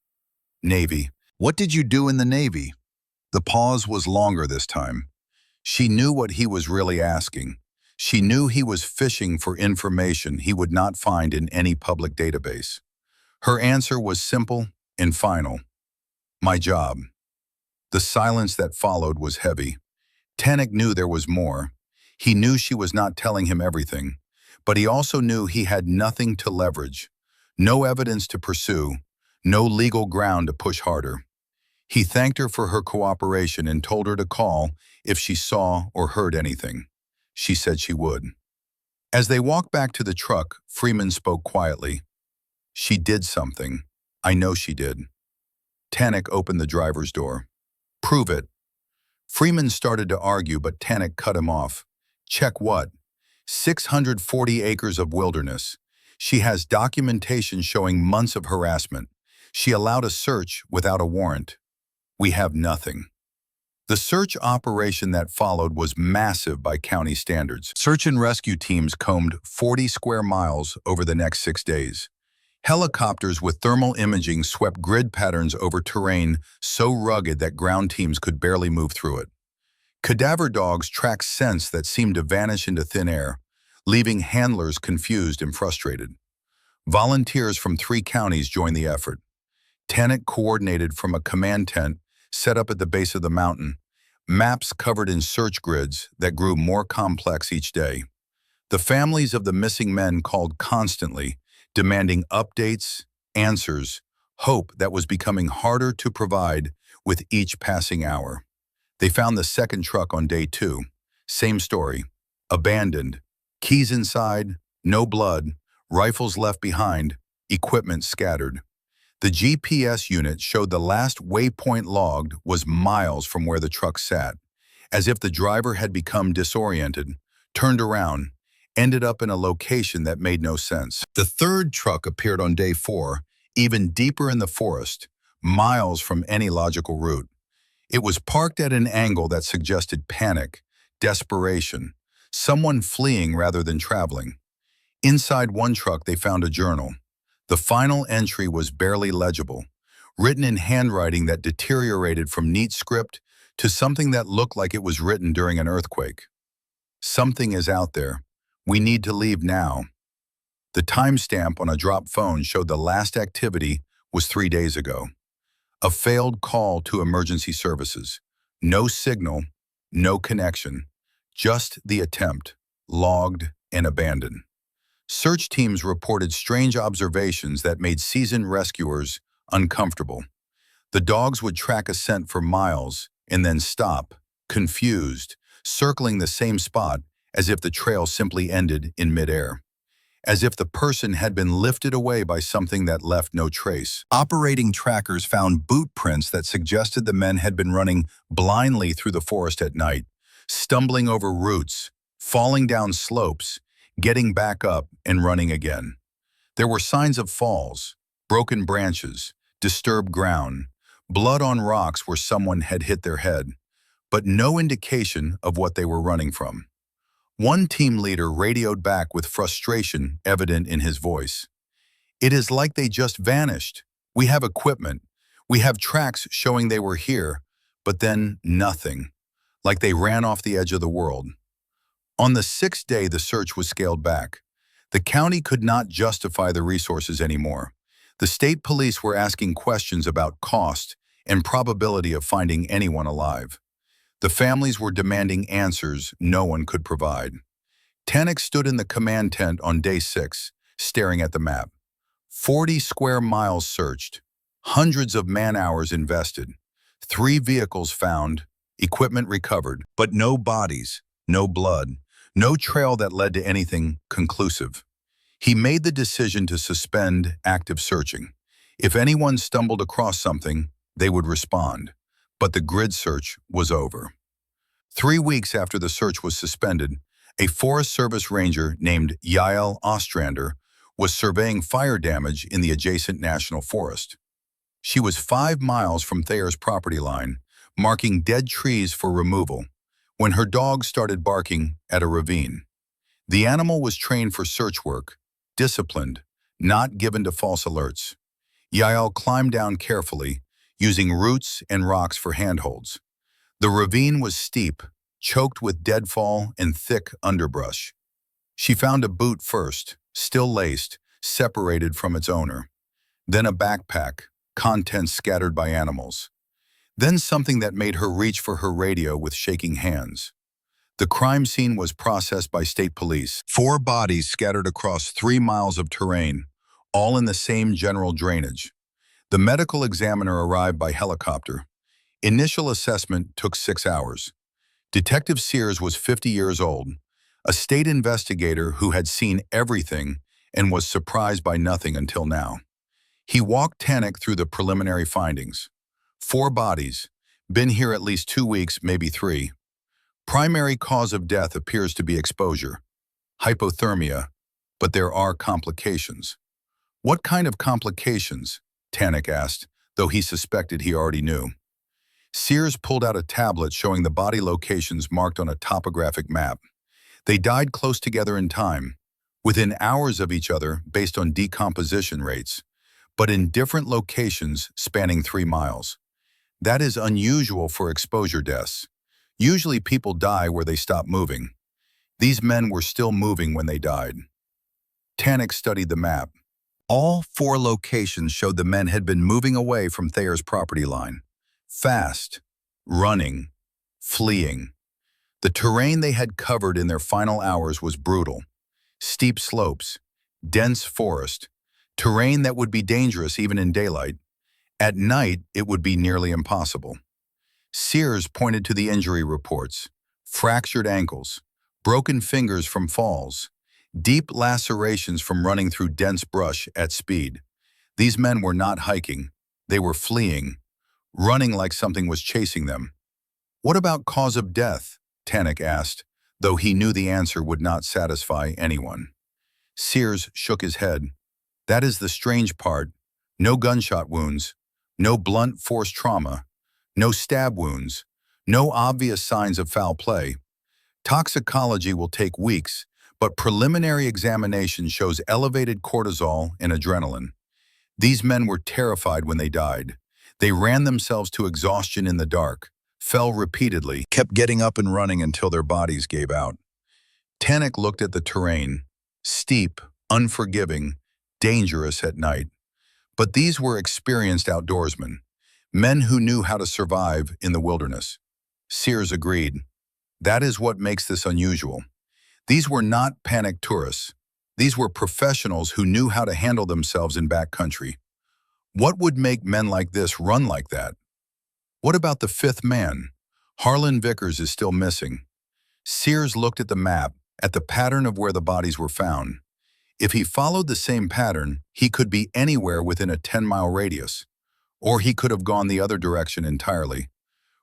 "Navy." "What did you do in the Navy?" The pause was longer this time. She knew what he was really asking. She knew he was fishing for information he would not find in any public database. Her answer was simple and final. "My job." The silence that followed was heavy. Tannick knew there was more. He knew she was not telling him everything, but he also knew he had nothing to leverage, no evidence to pursue, no legal ground to push harder. He thanked her for her cooperation and told her to call if she saw or heard anything. She said she would. As they walked back to the truck, Freeman spoke quietly. "She did something. I know she did." Tannick opened the driver's door. "Prove it." Freeman started to argue, but Tannick cut him off. "Check what?" 640 acres of wilderness. She has documentation showing months of harassment. She allowed a search without a warrant. We have nothing. The search operation that followed was massive by county standards. Search and rescue teams combed 40 square miles over the next 6 days. Helicopters with thermal imaging swept grid patterns over terrain so rugged that ground teams could barely move through it. Cadaver dogs tracked scents that seemed to vanish into thin air, leaving handlers confused and frustrated. Volunteers from 3 counties joined the effort. Tannock coordinated from a command tent set up at the base of the mountain, maps covered in search grids that grew more complex each day. The families of the missing men called constantly, demanding updates, answers, hope that was becoming harder to provide with each passing hour. They found the second truck on day 2. Same story. Abandoned. Keys inside, no blood, rifles left behind, equipment scattered. The GPS unit showed the last waypoint logged was miles from where the truck sat, as if the driver had become disoriented, turned around, ended up in a location that made no sense. The third truck appeared on day 4, even deeper in the forest, miles from any logical route. It was parked at an angle that suggested panic, desperation, someone fleeing rather than traveling. Inside one truck, they found a journal. The final entry was barely legible, written in handwriting that deteriorated from neat script to something that looked like it was written during an earthquake. Something is out there. We need to leave now. The timestamp on a drop phone showed the last activity was 3 days ago. A failed call to emergency services. No signal, no connection, just the attempt, logged and abandoned. Search teams reported strange observations that made seasoned rescuers uncomfortable. The dogs would track a scent for miles and then stop, confused, circling the same spot as if the trail simply ended in midair, as if the person had been lifted away by something that left no trace. Operating trackers found boot prints that suggested the men had been running blindly through the forest at night, stumbling over roots, falling down slopes, getting back up and running again. There were signs of falls, broken branches, disturbed ground, blood on rocks where someone had hit their head, but no indication of what they were running from. One team leader radioed back with frustration evident in his voice. "It is like they just vanished. We have equipment. We have tracks showing they were here, but then nothing. Like they ran off the edge of the world." On the 6th day, the search was scaled back. The county could not justify the resources anymore. The state police were asking questions about cost and probability of finding anyone alive. The families were demanding answers no one could provide. Tannock stood in the command tent on day 6, staring at the map. 40 square miles searched, hundreds of man-hours invested, 3 vehicles found, equipment recovered, but no bodies, no blood, no trail that led to anything conclusive. He made the decision to suspend active searching. If anyone stumbled across something, they would respond. But the grid search was over. 3 weeks after the search was suspended, a Forest Service ranger named Yael Ostrander was surveying fire damage in the adjacent national forest. She was 5 miles from Thayer's property line, marking dead trees for removal, when her dog started barking at a ravine. The animal was trained for search work, disciplined, not given to false alerts. Yael climbed down carefully, using roots and rocks for handholds. The ravine was steep, choked with deadfall and thick underbrush. She found a boot first, still laced, separated from its owner. Then a backpack, contents scattered by animals. Then something that made her reach for her radio with shaking hands. The crime scene was processed by state police. 4 bodies scattered across 3 miles of terrain, all in the same general drainage. The medical examiner arrived by helicopter. Initial assessment took 6 hours. Detective Sears was 50 years old, a state investigator who had seen everything and was surprised by nothing until now. He walked Tannock through the preliminary findings. 4 bodies, been here at least 2 weeks, maybe 3. Primary cause of death appears to be exposure, hypothermia, but there are complications. What kind of complications? Tannock asked, though he suspected he already knew. Sears pulled out a tablet showing the body locations marked on a topographic map. They died close together in time, within hours of each other based on decomposition rates, but in different locations spanning 3 miles. That is unusual for exposure deaths. Usually people die where they stop moving. These men were still moving when they died. Tannick studied the map. All 4 locations showed the men had been moving away from Thayer's property line. Fast, running, fleeing. The terrain they had covered in their final hours was brutal. Steep slopes, dense forest, terrain that would be dangerous even in daylight. At night, it would be nearly impossible. Sears pointed to the injury reports: fractured ankles, broken fingers from falls, deep lacerations from running through dense brush at speed. These men were not hiking, they were fleeing, running like something was chasing them. "What about cause of death?" Tannick asked, though he knew the answer would not satisfy anyone. Sears shook his head. "That is the strange part. No gunshot wounds, no blunt force trauma, no stab wounds, no obvious signs of foul play. Toxicology will take weeks, but preliminary examination shows elevated cortisol and adrenaline. These men were terrified when they died. They ran themselves to exhaustion in the dark, fell repeatedly, kept getting up and running until their bodies gave out." Tannick looked at the terrain: steep, unforgiving, dangerous at night. But these were experienced outdoorsmen, men who knew how to survive in the wilderness. Sears agreed. "That is what makes this unusual. These were not panicked tourists. These were professionals who knew how to handle themselves in backcountry. What would make men like this run like that? What about the 5th man? Harlan Vickers is still missing." Sears looked at the map, at the pattern of where the bodies were found. If he followed the same pattern, he could be anywhere within a 10-mile radius. Or he could have gone the other direction entirely.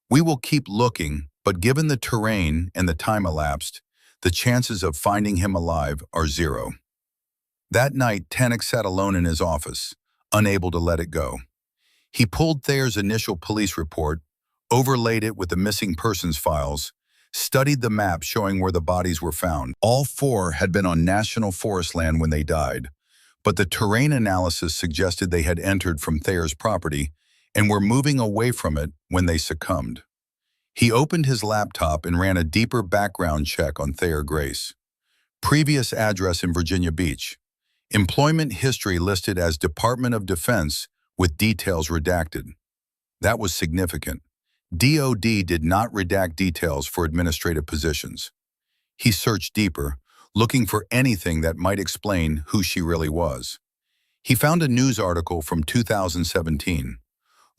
"We will keep looking, but given the terrain and the time elapsed, the chances of finding him alive are 0. That night, Tannick sat alone in his office, unable to let it go. He pulled Thayer's initial police report, overlaid it with the missing persons files, studied the map showing where the bodies were found. All 4 had been on national forest land when they died, but the terrain analysis suggested they had entered from Thayer's property and were moving away from it when they succumbed. He opened his laptop and ran a deeper background check on Thayer Grace. Previous address in Virginia Beach. Employment history listed as Department of Defense with details redacted. That was significant. DOD did not redact details for administrative positions. He searched deeper, looking for anything that might explain who she really was. He found a news article from 2017.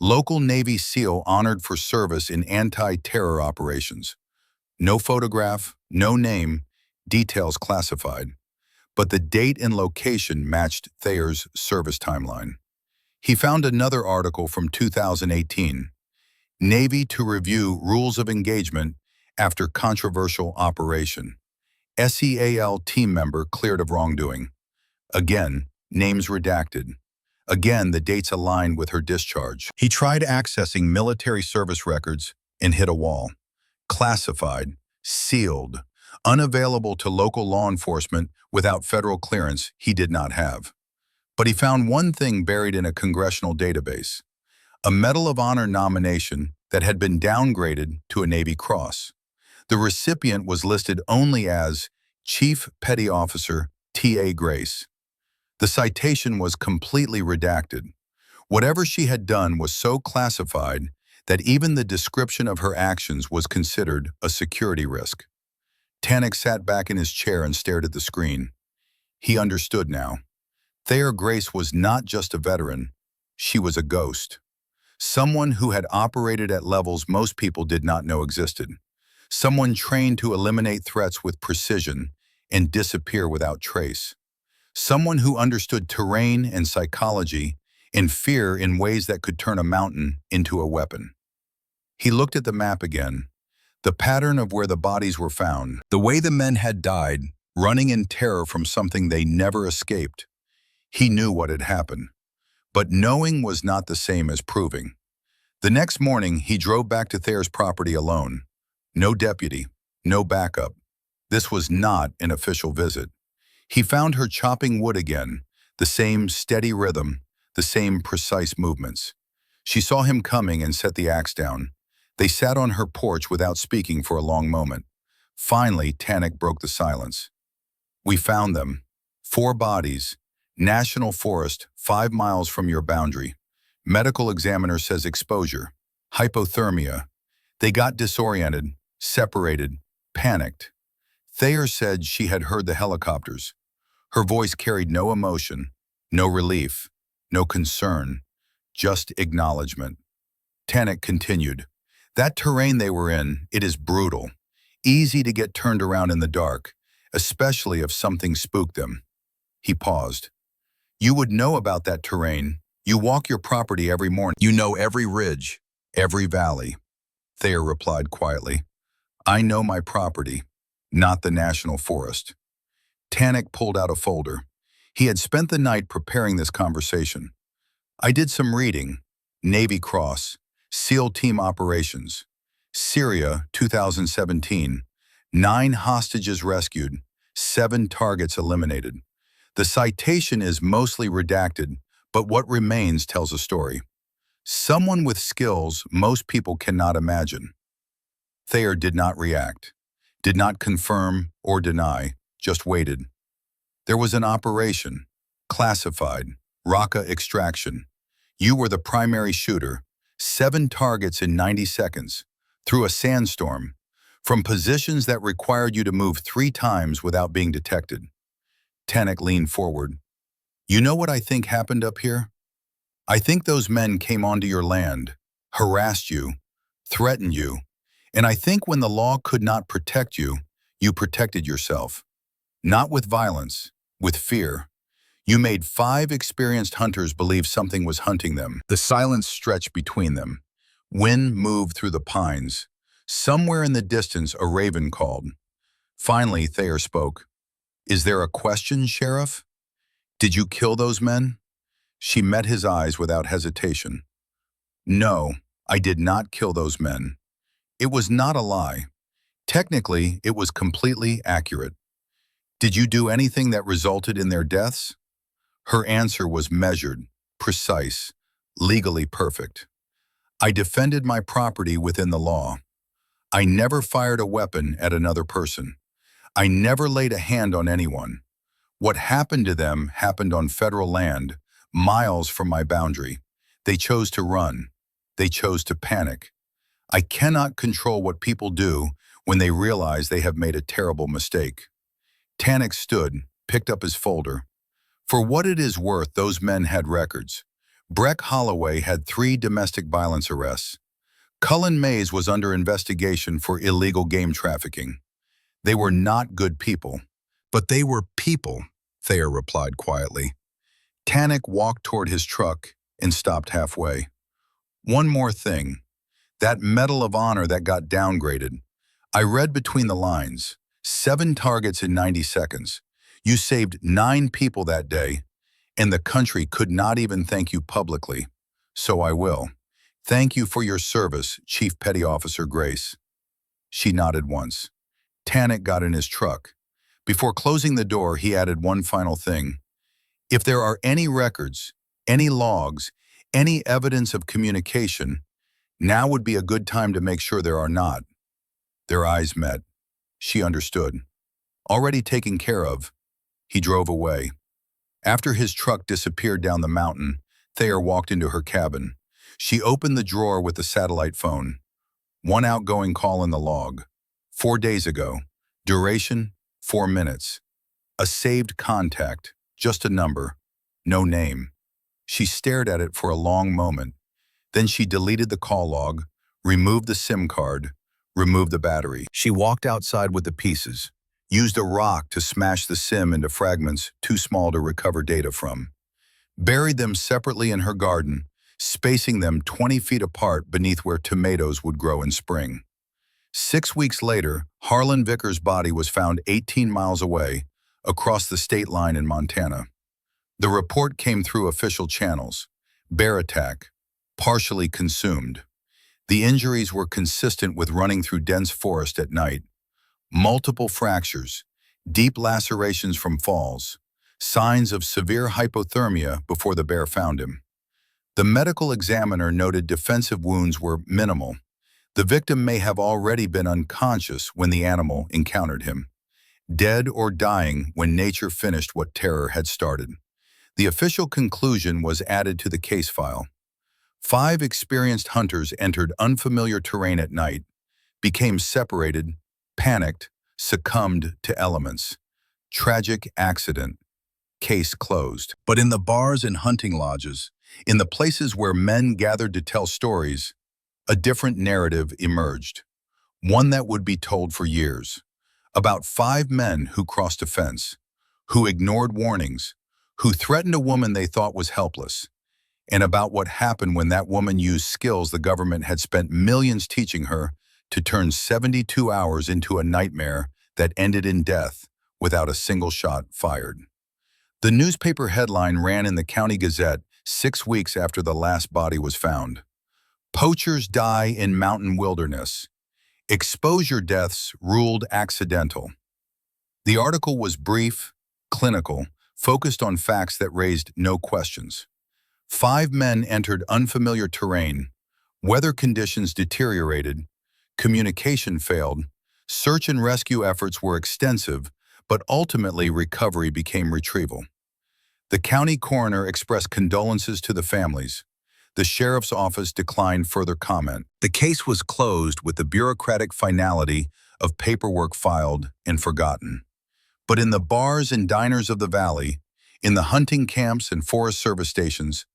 Local Navy SEAL honored for service in anti-terror operations. No photograph, no name, details classified. But the date and location matched Thayer's service timeline. He found another article from 2018. Navy to review rules of engagement after controversial operation. SEAL team member cleared of wrongdoing. Again, names redacted. Again, the dates aligned with her discharge. He tried accessing military service records and hit a wall. Classified, sealed, unavailable to local law enforcement without federal clearance he did not have. But he found one thing buried in a congressional database: a Medal of Honor nomination that had been downgraded to a Navy Cross. The recipient was listed only as Chief Petty Officer T.A. Grace. The citation was completely redacted. Whatever she had done was so classified that even the description of her actions was considered a security risk. Tannick sat back in his chair and stared at the screen. He understood now. Thayer Grace was not just a veteran, she was a ghost. Someone who had operated at levels most people did not know existed. Someone trained to eliminate threats with precision and disappear without trace. Someone who understood terrain and psychology and fear in ways that could turn a mountain into a weapon. He looked at the map again, the pattern of where the bodies were found, the way the men had died, running in terror from something they never escaped. He knew what had happened, but knowing was not the same as proving. The next morning, he drove back to Thayer's property alone. No deputy, no backup. This was not an official visit. He found her chopping wood again, the same steady rhythm, the same precise movements. She saw him coming and set the axe down. They sat on her porch without speaking for a long moment. Finally, Tannick broke the silence. "We found them. 4 bodies. National Forest, 5 miles from your boundary. Medical examiner says exposure. Hypothermia. They got disoriented, separated, panicked." Thayer said she had heard the helicopters. Her voice carried no emotion, no relief, no concern, just acknowledgement. Tannick continued, "That terrain they were in, it is brutal. Easy to get turned around in the dark, especially if something spooked them." He paused. "You would know about that terrain. You walk your property every morning. You know every ridge, every valley." Thayer replied quietly, "I know my property, not the National Forest." Tannick pulled out a folder. He had spent the night preparing this conversation. "I did some reading. Navy Cross, SEAL Team Operations, Syria, 2017, 9 hostages rescued, 7 targets eliminated. The citation is mostly redacted, but what remains tells a story. Someone with skills most people cannot imagine." Thayer did not react, did not confirm or deny, just waited. "There was an operation, classified, Raqqa extraction. You were the primary shooter, 7 targets in 90 seconds, through a sandstorm, from positions that required you to move 3 times without being detected." Tannick leaned forward. "You know what I think happened up here? I think those men came onto your land, harassed you, threatened you, and I think when the law could not protect you, you protected yourself. Not with violence, with fear. You made 5 experienced hunters believe something was hunting them." The silence stretched between them. Wind moved through the pines. Somewhere in the distance, a raven called. Finally, Thayer spoke. "Is there a question, Sheriff? Did you kill those men?" She met his eyes without hesitation. "No, I did not kill those men." It was not a lie. Technically, it was completely accurate. "Did you do anything that resulted in their deaths?" Her answer was measured, precise, legally perfect. "I defended my property within the law. I never fired a weapon at another person. I never laid a hand on anyone. What happened to them happened on federal land, miles from my boundary. They chose to run. They chose to panic. I cannot control what people do when they realize they have made a terrible mistake." Tannick stood, picked up his folder. For what it is worth, those men had records. Breck Holloway had 3 domestic violence arrests. Cullen Mays was under investigation for illegal game trafficking. They were not good people. "But they were people," Thayer replied quietly. Tannick walked toward his truck and stopped halfway. "One more thing. That Medal of Honor that got downgraded. I read between the lines. 7 targets in 90 seconds. You saved 9 people that day, and the country could not even thank you publicly. So I will. Thank you for your service, Chief Petty Officer Grace." She nodded once. Tannick got in his truck. Before closing the door, he added one final thing. "If there are any records, any logs, any evidence of communication, now would be a good time to make sure there are not." Their eyes met. She understood. Already taken care of. He drove away. After his truck disappeared down the mountain, Thayer walked into her cabin. She opened the drawer with the satellite phone. 1 outgoing call in the log. 4 days ago. Duration, 4 minutes. A saved contact, just a number, no name. She stared at it for a long moment. Then she deleted the call log, removed the SIM card, removed the battery. She walked outside with the pieces, used a rock to smash the SIM into fragments too small to recover data from, buried them separately in her garden, spacing them 20 feet apart beneath where tomatoes would grow in spring. 6 weeks later, Harlan Vickers' body was found 18 miles away, across the state line in Montana. The report came through official channels. Bear attack, partially consumed. The injuries were consistent with running through dense forest at night. Multiple fractures, deep lacerations from falls, signs of severe hypothermia before the bear found him. The medical examiner noted defensive wounds were minimal. The victim may have already been unconscious when the animal encountered him, dead or dying when nature finished what terror had started. The official conclusion was added to the case file. 5 experienced hunters entered unfamiliar terrain at night, became separated, panicked, succumbed to elements. Tragic accident. Case closed. But in the bars and hunting lodges, in the places where men gathered to tell stories, a different narrative emerged. One that would be told for years. About 5 men who crossed a fence, who ignored warnings, who threatened a woman they thought was helpless, and about what happened when that woman used skills the government had spent millions teaching her to turn 72 hours into a nightmare that ended in death without a single shot fired. The newspaper headline ran in the County Gazette 6 weeks after the last body was found. Poachers die in mountain wilderness. Exposure deaths ruled accidental. The article was brief, clinical, focused on facts that raised no questions. 5 men entered unfamiliar terrain. Weather conditions deteriorated. Communication failed. Search and rescue efforts were extensive, but ultimately recovery became retrieval. The county coroner expressed condolences to the families. The sheriff's office declined further comment. The case was closed with the bureaucratic finality of paperwork filed and forgotten. But in the bars and diners of the valley, in the hunting camps and Forest Service stations,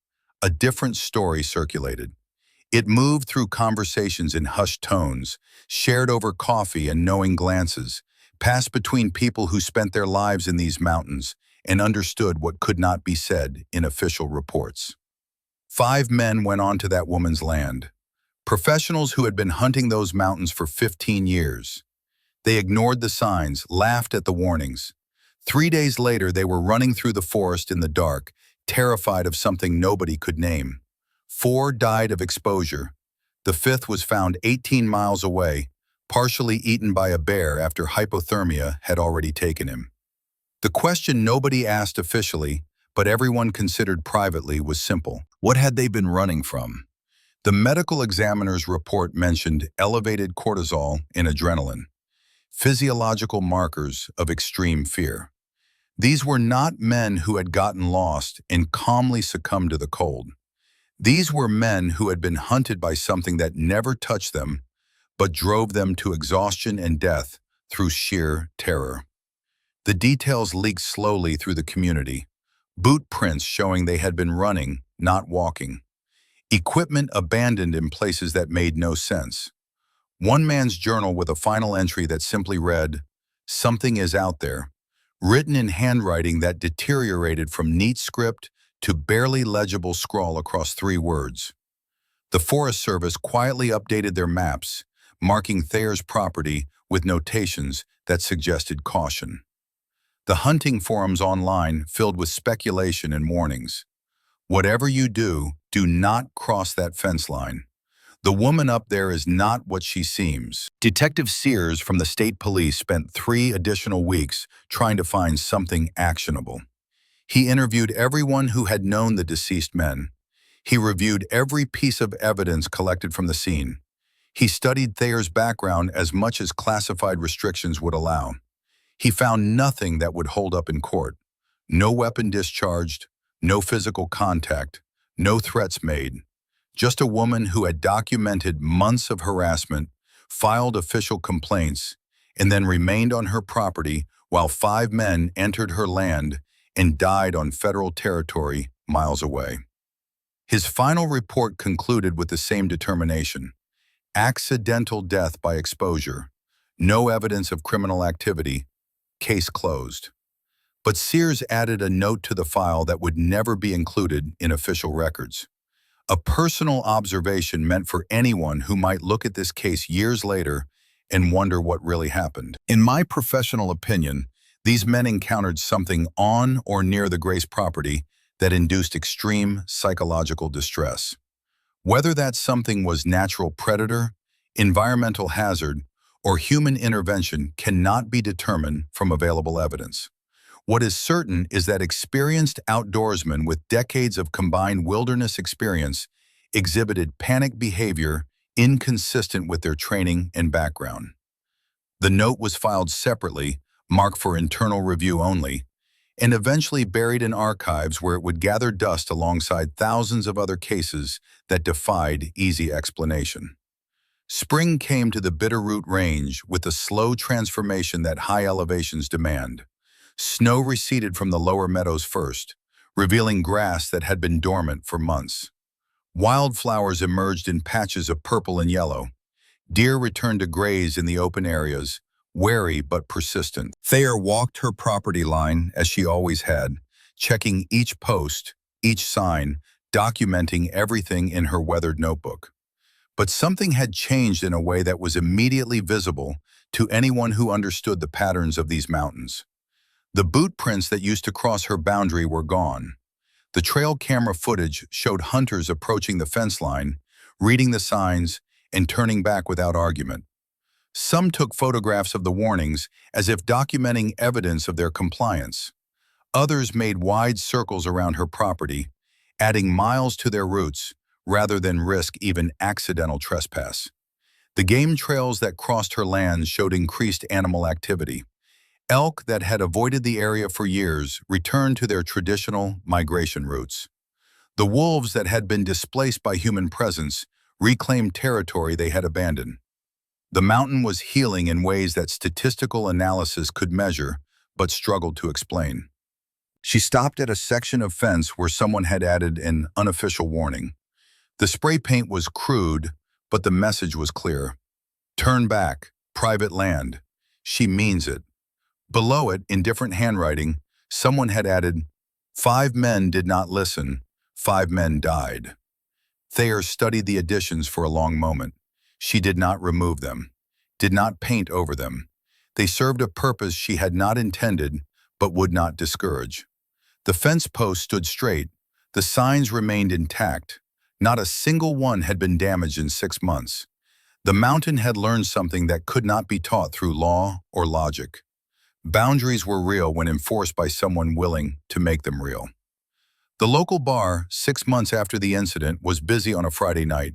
a different story circulated. It moved through conversations in hushed tones, shared over coffee and knowing glances, passed between people who spent their lives in these mountains and understood what could not be said in official reports. 5 men went onto that woman's land, professionals who had been hunting those mountains for 15 years. They ignored the signs, laughed at the warnings. 3 days later, they were running through the forest in the dark, terrified of something nobody could name. 4 died of exposure. The 5th was found 18 miles away, partially eaten by a bear after hypothermia had already taken him. The question nobody asked officially, but everyone considered privately, was simple. What had they been running from? The medical examiner's report mentioned elevated cortisol and adrenaline, physiological markers of extreme fear. These were not men who had gotten lost and calmly succumbed to the cold. These were men who had been hunted by something that never touched them, but drove them to exhaustion and death through sheer terror. The details leaked slowly through the community. Boot prints showing they had been running, not walking. Equipment abandoned in places that made no sense. One man's journal with a final entry that simply read, "Something is out there," written in handwriting that deteriorated from neat script to barely legible scrawl across 3 words. The Forest Service quietly updated their maps, marking Thayer's property with notations that suggested caution. The hunting forums online filled with speculation and warnings. Whatever you do, do not cross that fence line. The woman up there is not what she seems. Detective Sears from the state police spent 3 additional weeks trying to find something actionable. He interviewed everyone who had known the deceased men. He reviewed every piece of evidence collected from the scene. He studied Thayer's background as much as classified restrictions would allow. He found nothing that would hold up in court. No weapon discharged, no physical contact, no threats made. Just a woman who had documented months of harassment, filed official complaints, and then remained on her property while 5 men entered her land and died on federal territory miles away. His final report concluded with the same determination: accidental death by exposure, no evidence of criminal activity, case closed. But Sears added a note to the file that would never be included in official records. A personal observation meant for anyone who might look at this case years later and wonder what really happened. In my professional opinion, these men encountered something on or near the Grace property that induced extreme psychological distress. Whether that something was natural predator, environmental hazard, or human intervention cannot be determined from available evidence. What is certain is that experienced outdoorsmen with decades of combined wilderness experience exhibited panic behavior inconsistent with their training and background. The note was filed separately, marked for internal review only, and eventually buried in archives where it would gather dust alongside thousands of other cases that defied easy explanation. Spring came to the Bitterroot Range with the slow transformation that high elevations demand. Snow receded from the lower meadows first, revealing grass that had been dormant for months. Wildflowers emerged in patches of purple and yellow. Deer returned to graze in the open areas, wary but persistent. Thayer walked her property line as she always had, checking each post, each sign, documenting everything in her weathered notebook. But something had changed in a way that was immediately visible to anyone who understood the patterns of these mountains. The boot prints that used to cross her boundary were gone. The trail camera footage showed hunters approaching the fence line, reading the signs, and turning back without argument. Some took photographs of the warnings as if documenting evidence of their compliance. Others made wide circles around her property, adding miles to their routes rather than risk even accidental trespass. The game trails that crossed her lands showed increased animal activity. Elk that had avoided the area for years returned to their traditional migration routes. The wolves that had been displaced by human presence reclaimed territory they had abandoned. The mountain was healing in ways that statistical analysis could measure, but struggled to explain. She stopped at a section of fence where someone had added an unofficial warning. The spray paint was crude, but the message was clear. Turn back, private land. She means it. Below it, in different handwriting, someone had added, 5 men did not listen, 5 men died. Thayer studied the additions for a long moment. She did not remove them, did not paint over them. They served a purpose she had not intended, but would not discourage. The fence posts stood straight. The signs remained intact. Not a single one had been damaged in 6 months. The mountain had learned something that could not be taught through law or logic. Boundaries were real when enforced by someone willing to make them real. The local bar, 6 months after the incident, was busy on a Friday night.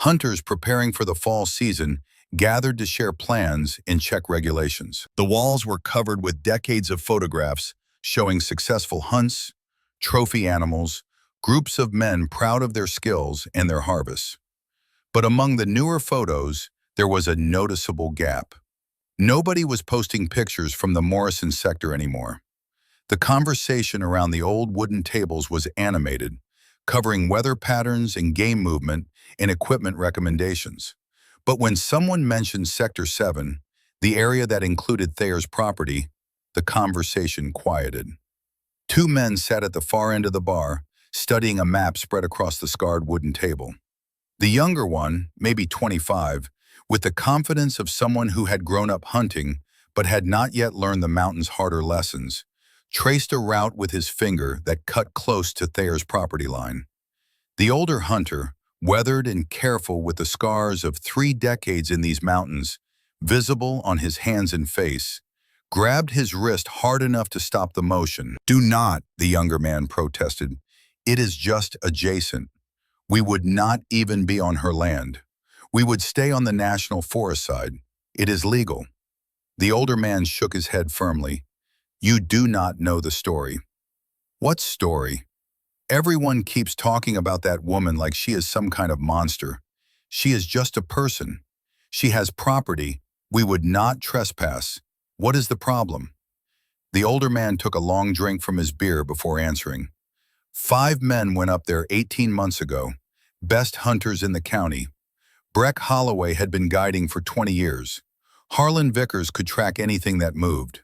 Hunters preparing for the fall season gathered to share plans and check regulations. The walls were covered with decades of photographs showing successful hunts, trophy animals, groups of men proud of their skills and their harvests. But among the newer photos, there was a noticeable gap. Nobody was posting pictures from the Morrison sector anymore. The conversation around the old wooden tables was animated, covering weather patterns and game movement and equipment recommendations. But when someone mentioned Sector 7, the area that included Thayer's property, the conversation quieted. 2 men sat at the far end of the bar, studying a map spread across the scarred wooden table. The younger one, maybe 25, with the confidence of someone who had grown up hunting but had not yet learned the mountain's harder lessons, traced a route with his finger that cut close to Thayer's property line. The older hunter, weathered and careful with the scars of 3 decades in these mountains, visible on his hands and face, grabbed his wrist hard enough to stop the motion. "Do not," the younger man protested. "It is just adjacent. We would not even be on her land. We would stay on the National Forest side. It is legal." The older man shook his head firmly. "You do not know the story." "What story?" "Everyone keeps talking about that woman like she is some kind of monster. She is just a person. She has property. We would not trespass. What is the problem?" The older man took a long drink from his beer before answering. 5 men went up there 18 months ago, best hunters in the county. Breck Holloway had been guiding for 20 years. Harlan Vickers could track anything that moved.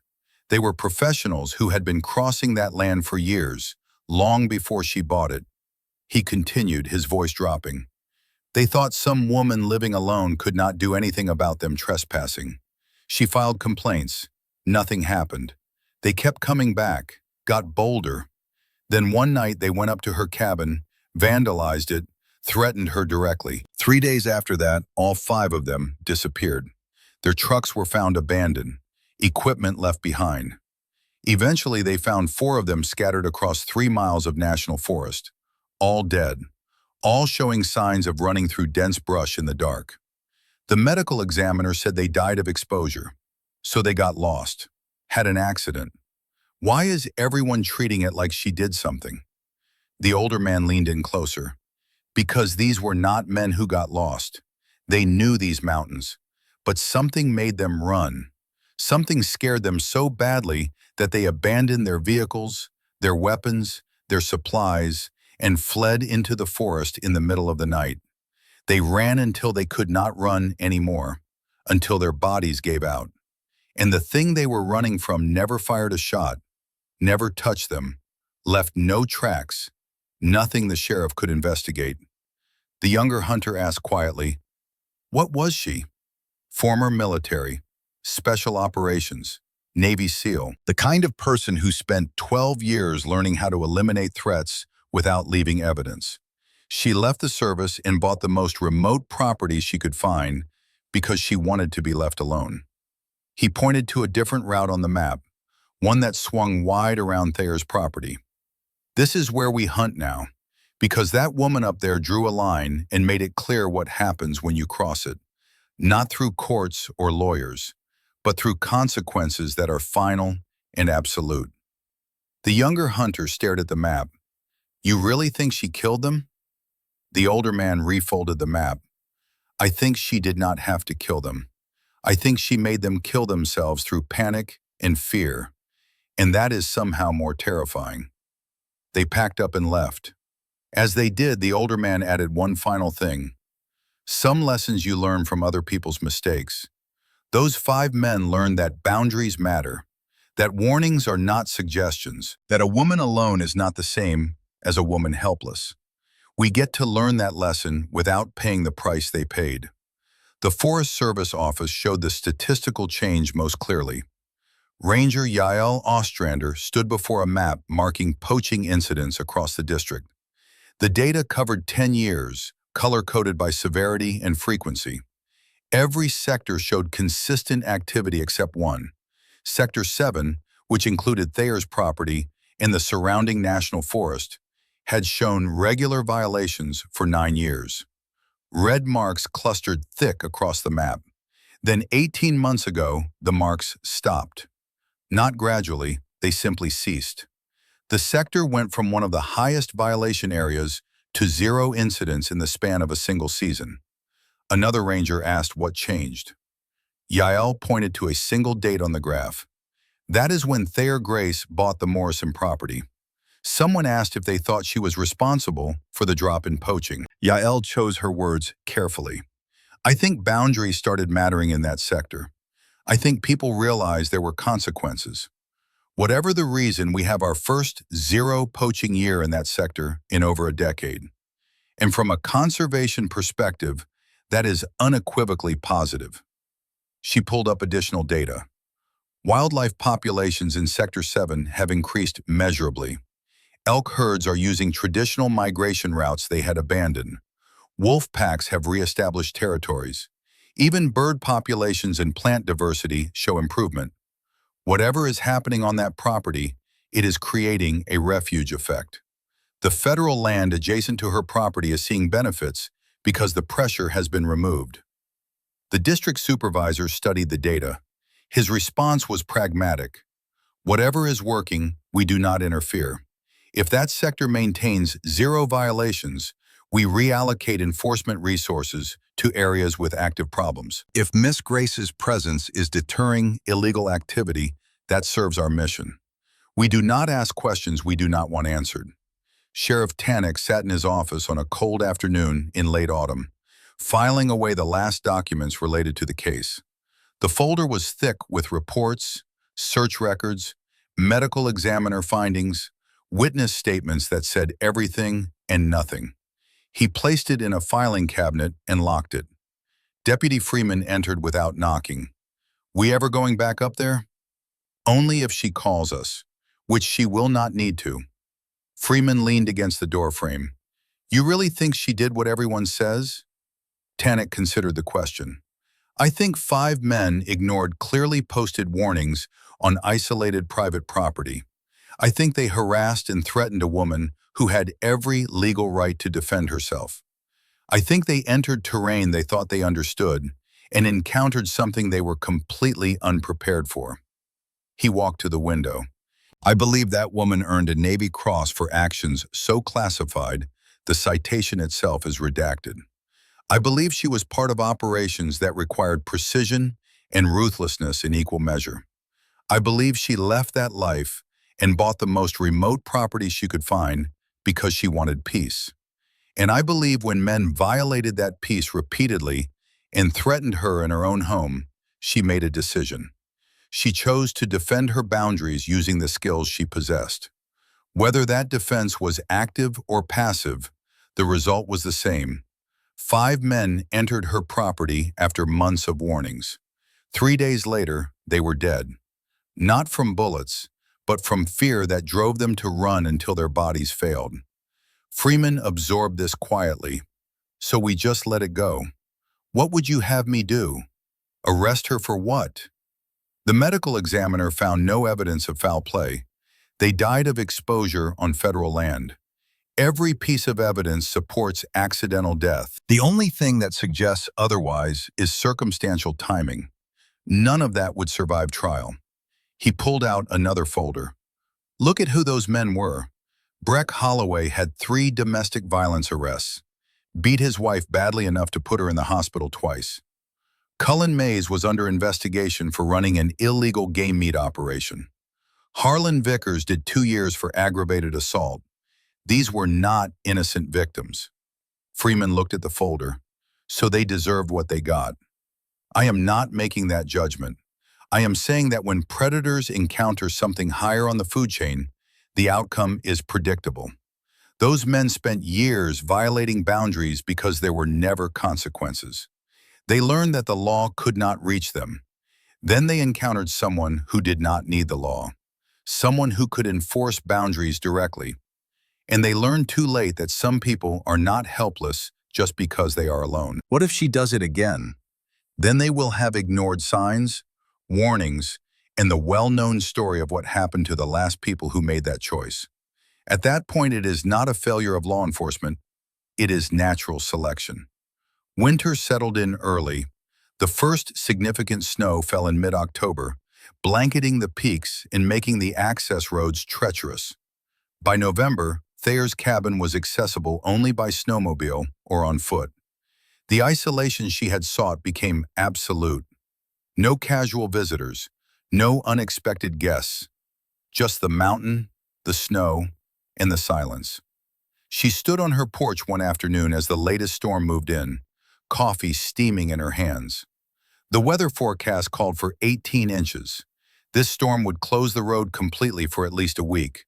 They were professionals who had been crossing that land for years, long before she bought it. He continued, his voice dropping. They thought some woman living alone could not do anything about them trespassing. She filed complaints. Nothing happened. They kept coming back, got bolder. Then one night they went up to her cabin, vandalized it, threatened her directly. 3 days after that, all 5 of them disappeared. Their trucks were found abandoned, equipment left behind. Eventually, they found 4 of them scattered across 3 miles of national forest, all dead, all showing signs of running through dense brush in the dark. The medical examiner said they died of exposure, so they got lost, had an accident. Why is everyone treating it like she did something? The older man leaned in closer. Because these were not men who got lost. They knew these mountains, but something made them run. Something scared them so badly that they abandoned their vehicles, their weapons, their supplies, and fled into the forest in the middle of the night. They ran until they could not run anymore, until their bodies gave out. And the thing they were running from never fired a shot, never touched them, left no tracks, nothing the sheriff could investigate. The younger hunter asked quietly, "What was she?" Former military, special operations, Navy SEAL, the kind of person who spent 12 years learning how to eliminate threats without leaving evidence. She left the service and bought the most remote property she could find because she wanted to be left alone. He pointed to a different route on the map, one that swung wide around Thayer's property. "This is where we hunt now, because that woman up there drew a line and made it clear what happens when you cross it, not through courts or lawyers, but through consequences that are final and absolute." The younger hunter stared at the map. "You really think she killed them?" The older man refolded the map. "I think she did not have to kill them. I think she made them kill themselves through panic and fear, and that is somehow more terrifying." They packed up and left. As they did, the older man added one final thing. "Some lessons you learn from other people's mistakes." Those 5 men learned that boundaries matter, that warnings are not suggestions, that a woman alone is not the same as a woman helpless. We get to learn that lesson without paying the price they paid. The Forest Service office showed the statistical change most clearly. Ranger Yael Ostrander stood before a map marking poaching incidents across the district. The data covered 10 years, color-coded by severity and frequency. Every sector showed consistent activity except one. Sector 7, which included Thayer's property and the surrounding national forest, had shown regular violations for 9 years. Red marks clustered thick across the map. Then 18 months ago, the marks stopped. Not gradually, they simply ceased. The sector went from one of the highest violation areas to 0 incidents in the span of a single season. Another ranger asked what changed. Yael pointed to a single date on the graph. "That is when Thayer Grace bought the Morrison property." Someone asked if they thought she was responsible for the drop in poaching. Yael chose her words carefully. "I think boundaries started mattering in that sector. I think people realized there were consequences. Whatever the reason, we have our first 0 poaching year in that sector in over a decade. And from a conservation perspective, that is unequivocally positive." She pulled up additional data. Wildlife populations in Sector 7 have increased measurably. Elk herds are using traditional migration routes they had abandoned. Wolf packs have reestablished territories. Even bird populations and plant diversity show improvement. Whatever is happening on that property, it is creating a refuge effect. The federal land adjacent to her property is seeing benefits because the pressure has been removed. The district supervisor studied the data. His response was pragmatic. "Whatever is working, we do not interfere. If that sector maintains 0 violations, we reallocate enforcement resources to areas with active problems. If Miss Grace's presence is deterring illegal activity, that serves our mission. We do not ask questions we do not want answered." Sheriff Tannick sat in his office on a cold afternoon in late autumn, filing away the last documents related to the case. The folder was thick with reports, search records, medical examiner findings, witness statements that said everything and nothing. He placed it in a filing cabinet and locked it. Deputy Freeman entered without knocking. "We ever going back up there?" "Only if she calls us, which she will not need to." Freeman leaned against the doorframe. You really think she did what everyone says? Tannock considered the question. I think 5 men ignored clearly posted warnings on isolated private property. I think they harassed and threatened a woman who had every legal right to defend herself. I think they entered terrain they thought they understood and encountered something they were completely unprepared for. He walked to the window. I believe that woman earned a Navy Cross for actions so classified the citation itself is redacted. I believe she was part of operations that required precision and ruthlessness in equal measure. I believe she left that life and bought the most remote property she could find because she wanted peace. And I believe when men violated that peace repeatedly and threatened her in her own home, she made a decision. She chose to defend her boundaries using the skills she possessed. Whether that defense was active or passive, the result was the same. 5 men entered her property after months of warnings. 3 days later, they were dead. Not from bullets, but from fear that drove them to run until their bodies failed. Freeman absorbed this quietly. So we just let it go. What would you have me do? Arrest her for what? The medical examiner found no evidence of foul play. They died of exposure on federal land. Every piece of evidence supports accidental death. The only thing that suggests otherwise is circumstantial timing. None of that would survive trial. He pulled out another folder. Look at who those men were. Breck Holloway had 3 domestic violence arrests, beat his wife badly enough to put her in the hospital twice. Cullen Mays was under investigation for running an illegal game meat operation. Harlan Vickers did 2 years for aggravated assault. These were not innocent victims. Freeman looked at the folder. So they deserved what they got. I am not making that judgment. I am saying that when predators encounter something higher on the food chain, the outcome is predictable. Those men spent years violating boundaries because there were never consequences. They learned that the law could not reach them. Then they encountered someone who did not need the law, someone who could enforce boundaries directly. And they learned too late that some people are not helpless just because they are alone. What if she does it again? Then they will have ignored signs, warnings, and the well-known story of what happened to the last people who made that choice. At that point, it is not a failure of law enforcement, it is natural selection. Winter settled in early. The first significant snow fell in mid-October, blanketing the peaks and making the access roads treacherous. By November, Thayer's cabin was accessible only by snowmobile or on foot. The isolation she had sought became absolute. No casual visitors, no unexpected guests, just the mountain, the snow, and the silence. She stood on her porch one afternoon as the latest storm moved in, coffee steaming in her hands. The weather forecast called for 18 inches. This storm would close the road completely for at least a week.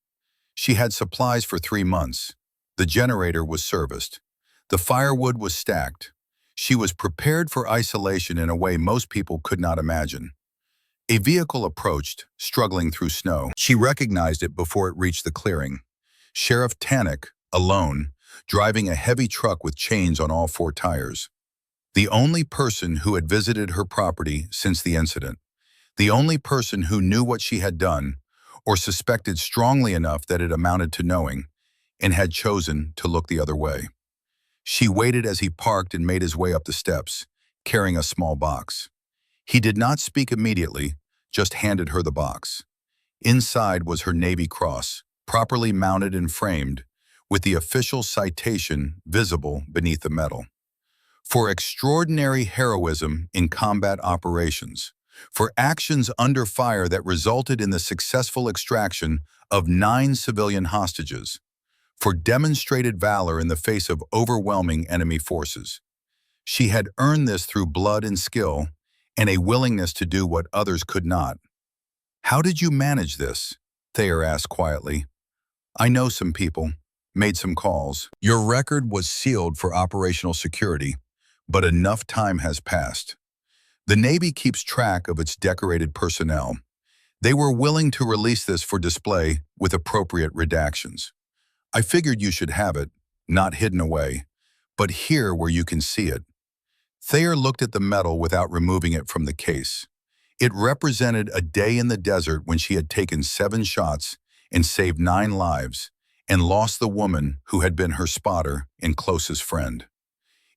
She had supplies for 3 months. The generator was serviced. The firewood was stacked. She was prepared for isolation in a way most people could not imagine. A vehicle approached, struggling through snow. She recognized it before it reached the clearing. Sheriff Tannock, alone, driving a heavy truck with chains on all 4 tires. The only person who had visited her property since the incident. The only person who knew what she had done, or suspected strongly enough that it amounted to knowing, and had chosen to look the other way. She waited as he parked and made his way up the steps, carrying a small box. He did not speak immediately, just handed her the box. Inside was her Navy Cross, properly mounted and framed, with the official citation visible beneath the metal. For extraordinary heroism in combat operations, for actions under fire that resulted in the successful extraction of 9 civilian hostages, for demonstrated valor in the face of overwhelming enemy forces. She had earned this through blood and skill, and a willingness to do what others could not. How did you manage this? Thayer asked quietly. I know some people, made some calls. Your record was sealed for operational security, but enough time has passed. The Navy keeps track of its decorated personnel. They were willing to release this for display with appropriate redactions. I figured you should have it, not hidden away, but here where you can see it. Thayer looked at the medal without removing it from the case. It represented a day in the desert when she had taken 7 shots and saved 9 lives and lost the woman who had been her spotter and closest friend.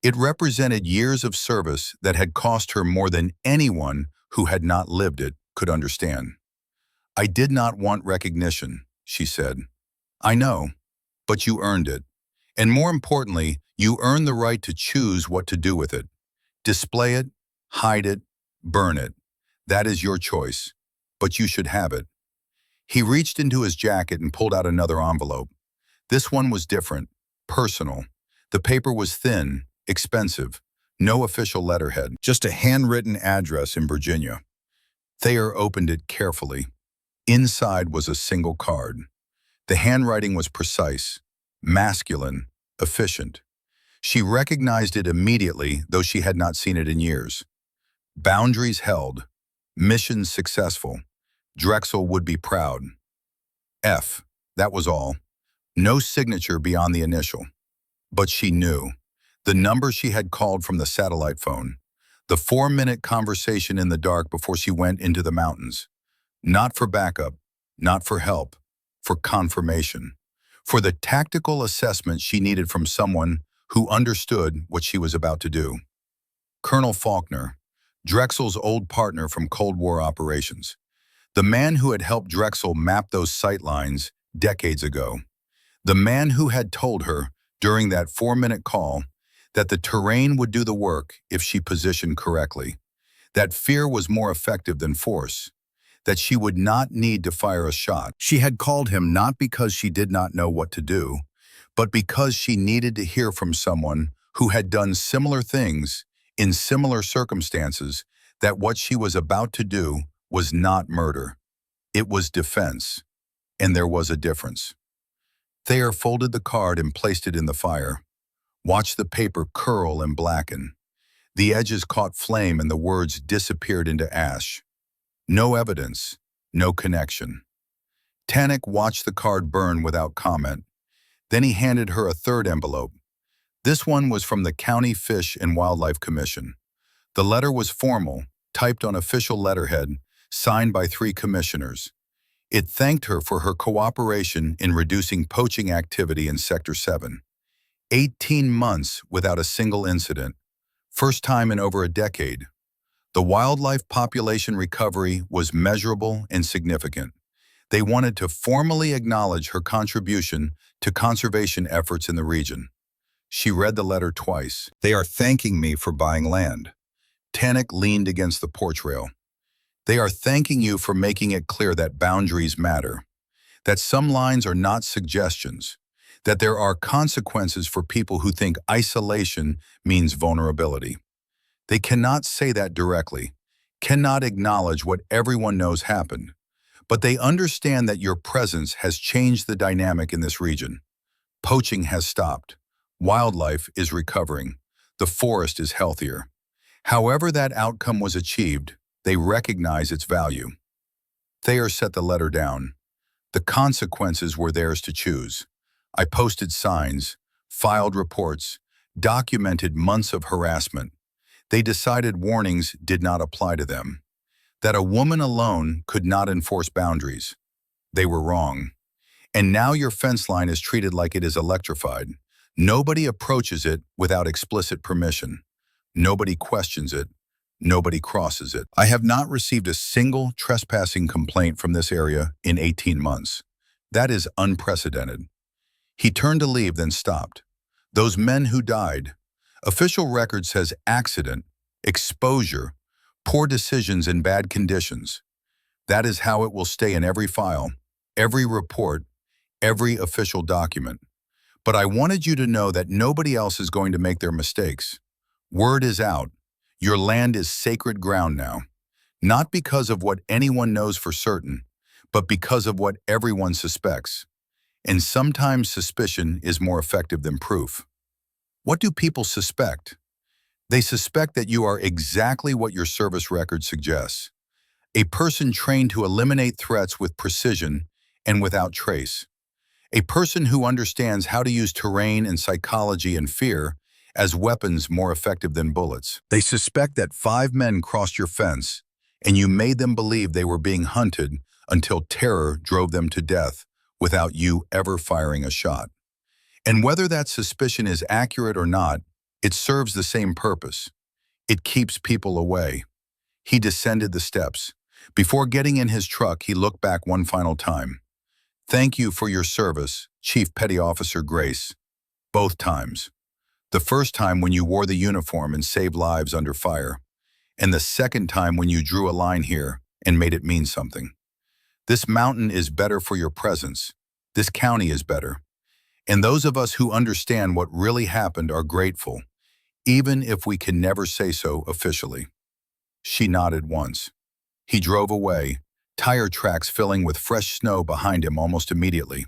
It represented years of service that had cost her more than anyone who had not lived it could understand. "I did not want recognition," she said. "I know, but you earned it. And more importantly, you earned the right to choose what to do with it. Display it, hide it, burn it. That is your choice, but you should have it." He reached into his jacket and pulled out another envelope. This one was different, personal. The paper was thin, expensive, no official letterhead, just a handwritten address in Virginia. Thayer opened it carefully. Inside was a single card. The handwriting was precise, masculine, efficient. She recognized it immediately, though she had not seen it in years. Boundaries held. Mission successful. Drexel would be proud. F. That was all. No signature beyond the initial. But she knew. The number she had called from the satellite phone. The 4-minute conversation in the dark before she went into the mountains. Not for backup, not for help, for confirmation. For the tactical assessment she needed from someone who understood what she was about to do. Colonel Faulkner, Drexel's old partner from Cold War operations. The man who had helped Drexel map those sight lines decades ago. The man who had told her, during that 4-minute call, that the terrain would do the work if she positioned correctly. That fear was more effective than force. That she would not need to fire a shot. She had called him not because she did not know what to do, but because she needed to hear from someone who had done similar things in similar circumstances, that what she was about to do was not murder. It was defense, and there was a difference. Thayer folded the card and placed it in the fire. Watched the paper curl and blacken. The edges caught flame and the words disappeared into ash. No evidence, no connection. Tannick watched the card burn without comment. Then he handed her a third envelope. This one was from the County Fish and Wildlife Commission. The letter was formal, typed on official letterhead, signed by 3 commissioners. It thanked her for her cooperation in reducing poaching activity in Sector 7. 18 months without a single incident. First time in over a decade. The wildlife population recovery was measurable and significant. They wanted to formally acknowledge her contribution to conservation efforts in the region. She read the letter twice. "They are thanking me for buying land." Tannick leaned against the porch rail. "They are thanking you for making it clear that boundaries matter, that some lines are not suggestions, that there are consequences for people who think isolation means vulnerability. They cannot say that directly, cannot acknowledge what everyone knows happened, but they understand that your presence has changed the dynamic in this region. Poaching has stopped. Wildlife is recovering. The forest is healthier. However that outcome was achieved, they recognize its value." Thayer set the letter down. The consequences were theirs to choose. "I posted signs, filed reports, documented months of harassment. They decided warnings did not apply to them. That a woman alone could not enforce boundaries. They were wrong. And now your fence line is treated like it is electrified. Nobody approaches it without explicit permission. Nobody questions it. Nobody crosses it. I have not received a single trespassing complaint from this area in 18 months. That is unprecedented." He turned to leave, then stopped. "Those men who died. Official record says accident, exposure, poor decisions in bad conditions. That is how it will stay in every file, every report, every official document. But I wanted you to know that nobody else is going to make their mistakes. Word is out. Your land is sacred ground now. Not because of what anyone knows for certain, but because of what everyone suspects. And sometimes suspicion is more effective than proof." What do people suspect? They suspect that you are exactly what your service record suggests. A person trained to eliminate threats with precision and without trace. A person who understands how to use terrain and psychology and fear as weapons more effective than bullets. They suspect that 5 men crossed your fence, and you made them believe they were being hunted until terror drove them to death without you ever firing a shot. And whether that suspicion is accurate or not, it serves the same purpose. It keeps people away. He descended the steps. Before getting in his truck, he looked back one final time. Thank you for your service, Chief Petty Officer Grace. Both times. The first time when you wore the uniform and saved lives under fire, and the second time when you drew a line here and made it mean something. This mountain is better for your presence. This county is better. And those of us who understand what really happened are grateful, even if we can never say so officially. She nodded once. He drove away, tire tracks filling with fresh snow behind him almost immediately.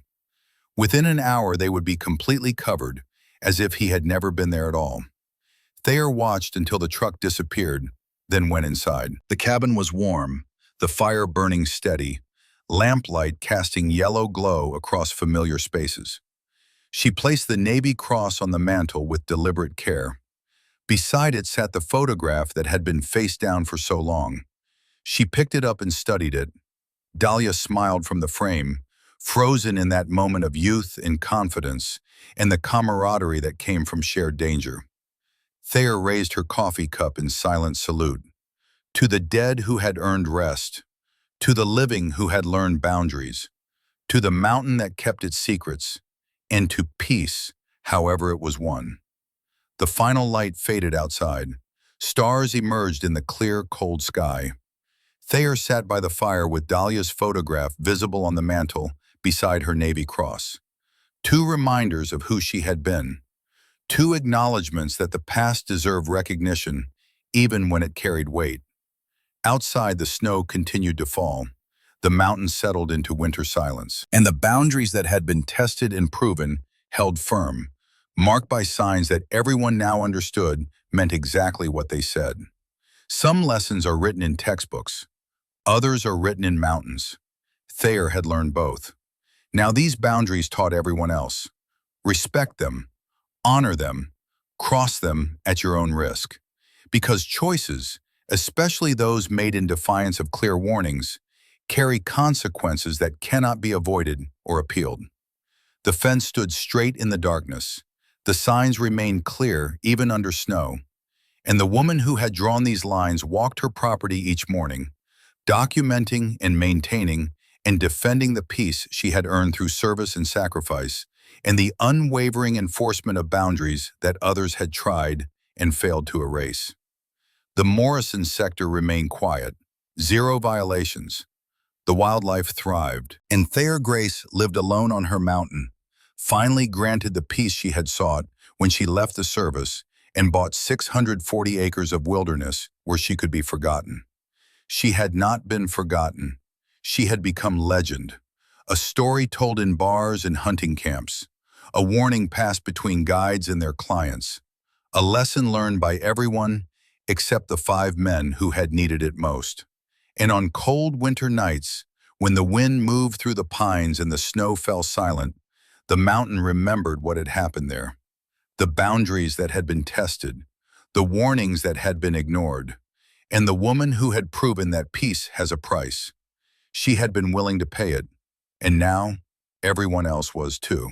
Within an hour, they would be completely covered, as if he had never been there at all. Thayer watched until the truck disappeared, then went inside. The cabin was warm, the fire burning steady, lamplight casting yellow glow across familiar spaces. She placed the Navy cross on the mantel with deliberate care. Beside it sat the photograph that had been face down for so long. She picked it up and studied it. Dahlia smiled from the frame, frozen in that moment of youth and confidence and the camaraderie that came from shared danger. Thayer raised her coffee cup in silent salute. To the dead who had earned rest, to the living who had learned boundaries, to the mountain that kept its secrets, and to peace, however it was won. The final light faded outside. Stars emerged in the clear, cold sky. Thayer sat by the fire with Dahlia's photograph visible on the mantel beside her Navy cross. 2 reminders of who she had been. 2 acknowledgments that the past deserved recognition, even when it carried weight. Outside, the snow continued to fall. The mountains settled into winter silence. And the boundaries that had been tested and proven held firm, marked by signs that everyone now understood meant exactly what they said. Some lessons are written in textbooks. Others are written in mountains. Thayer had learned both. Now these boundaries taught everyone else. Respect them, honor them, cross them at your own risk. Because choices, especially those made in defiance of clear warnings, carry consequences that cannot be avoided or appealed. The fence stood straight in the darkness. The signs remained clear even under snow. And the woman who had drawn these lines walked her property each morning, documenting and maintaining and defending the peace she had earned through service and sacrifice, and the unwavering enforcement of boundaries that others had tried and failed to erase. The Morrison sector remained quiet, 0 violations. The wildlife thrived, and Thayer Grace lived alone on her mountain, finally granted the peace she had sought when she left the service and bought 640 acres of wilderness where she could be forgotten. She had not been forgotten. She had become legend, a story told in bars and hunting camps, a warning passed between guides and their clients, a lesson learned by everyone except the 5 men who had needed it most. And on cold winter nights, when the wind moved through the pines and the snow fell silent, the mountain remembered what had happened there. The boundaries that had been tested, the warnings that had been ignored, and the woman who had proven that peace has a price. She had been willing to pay it, and now everyone else was too.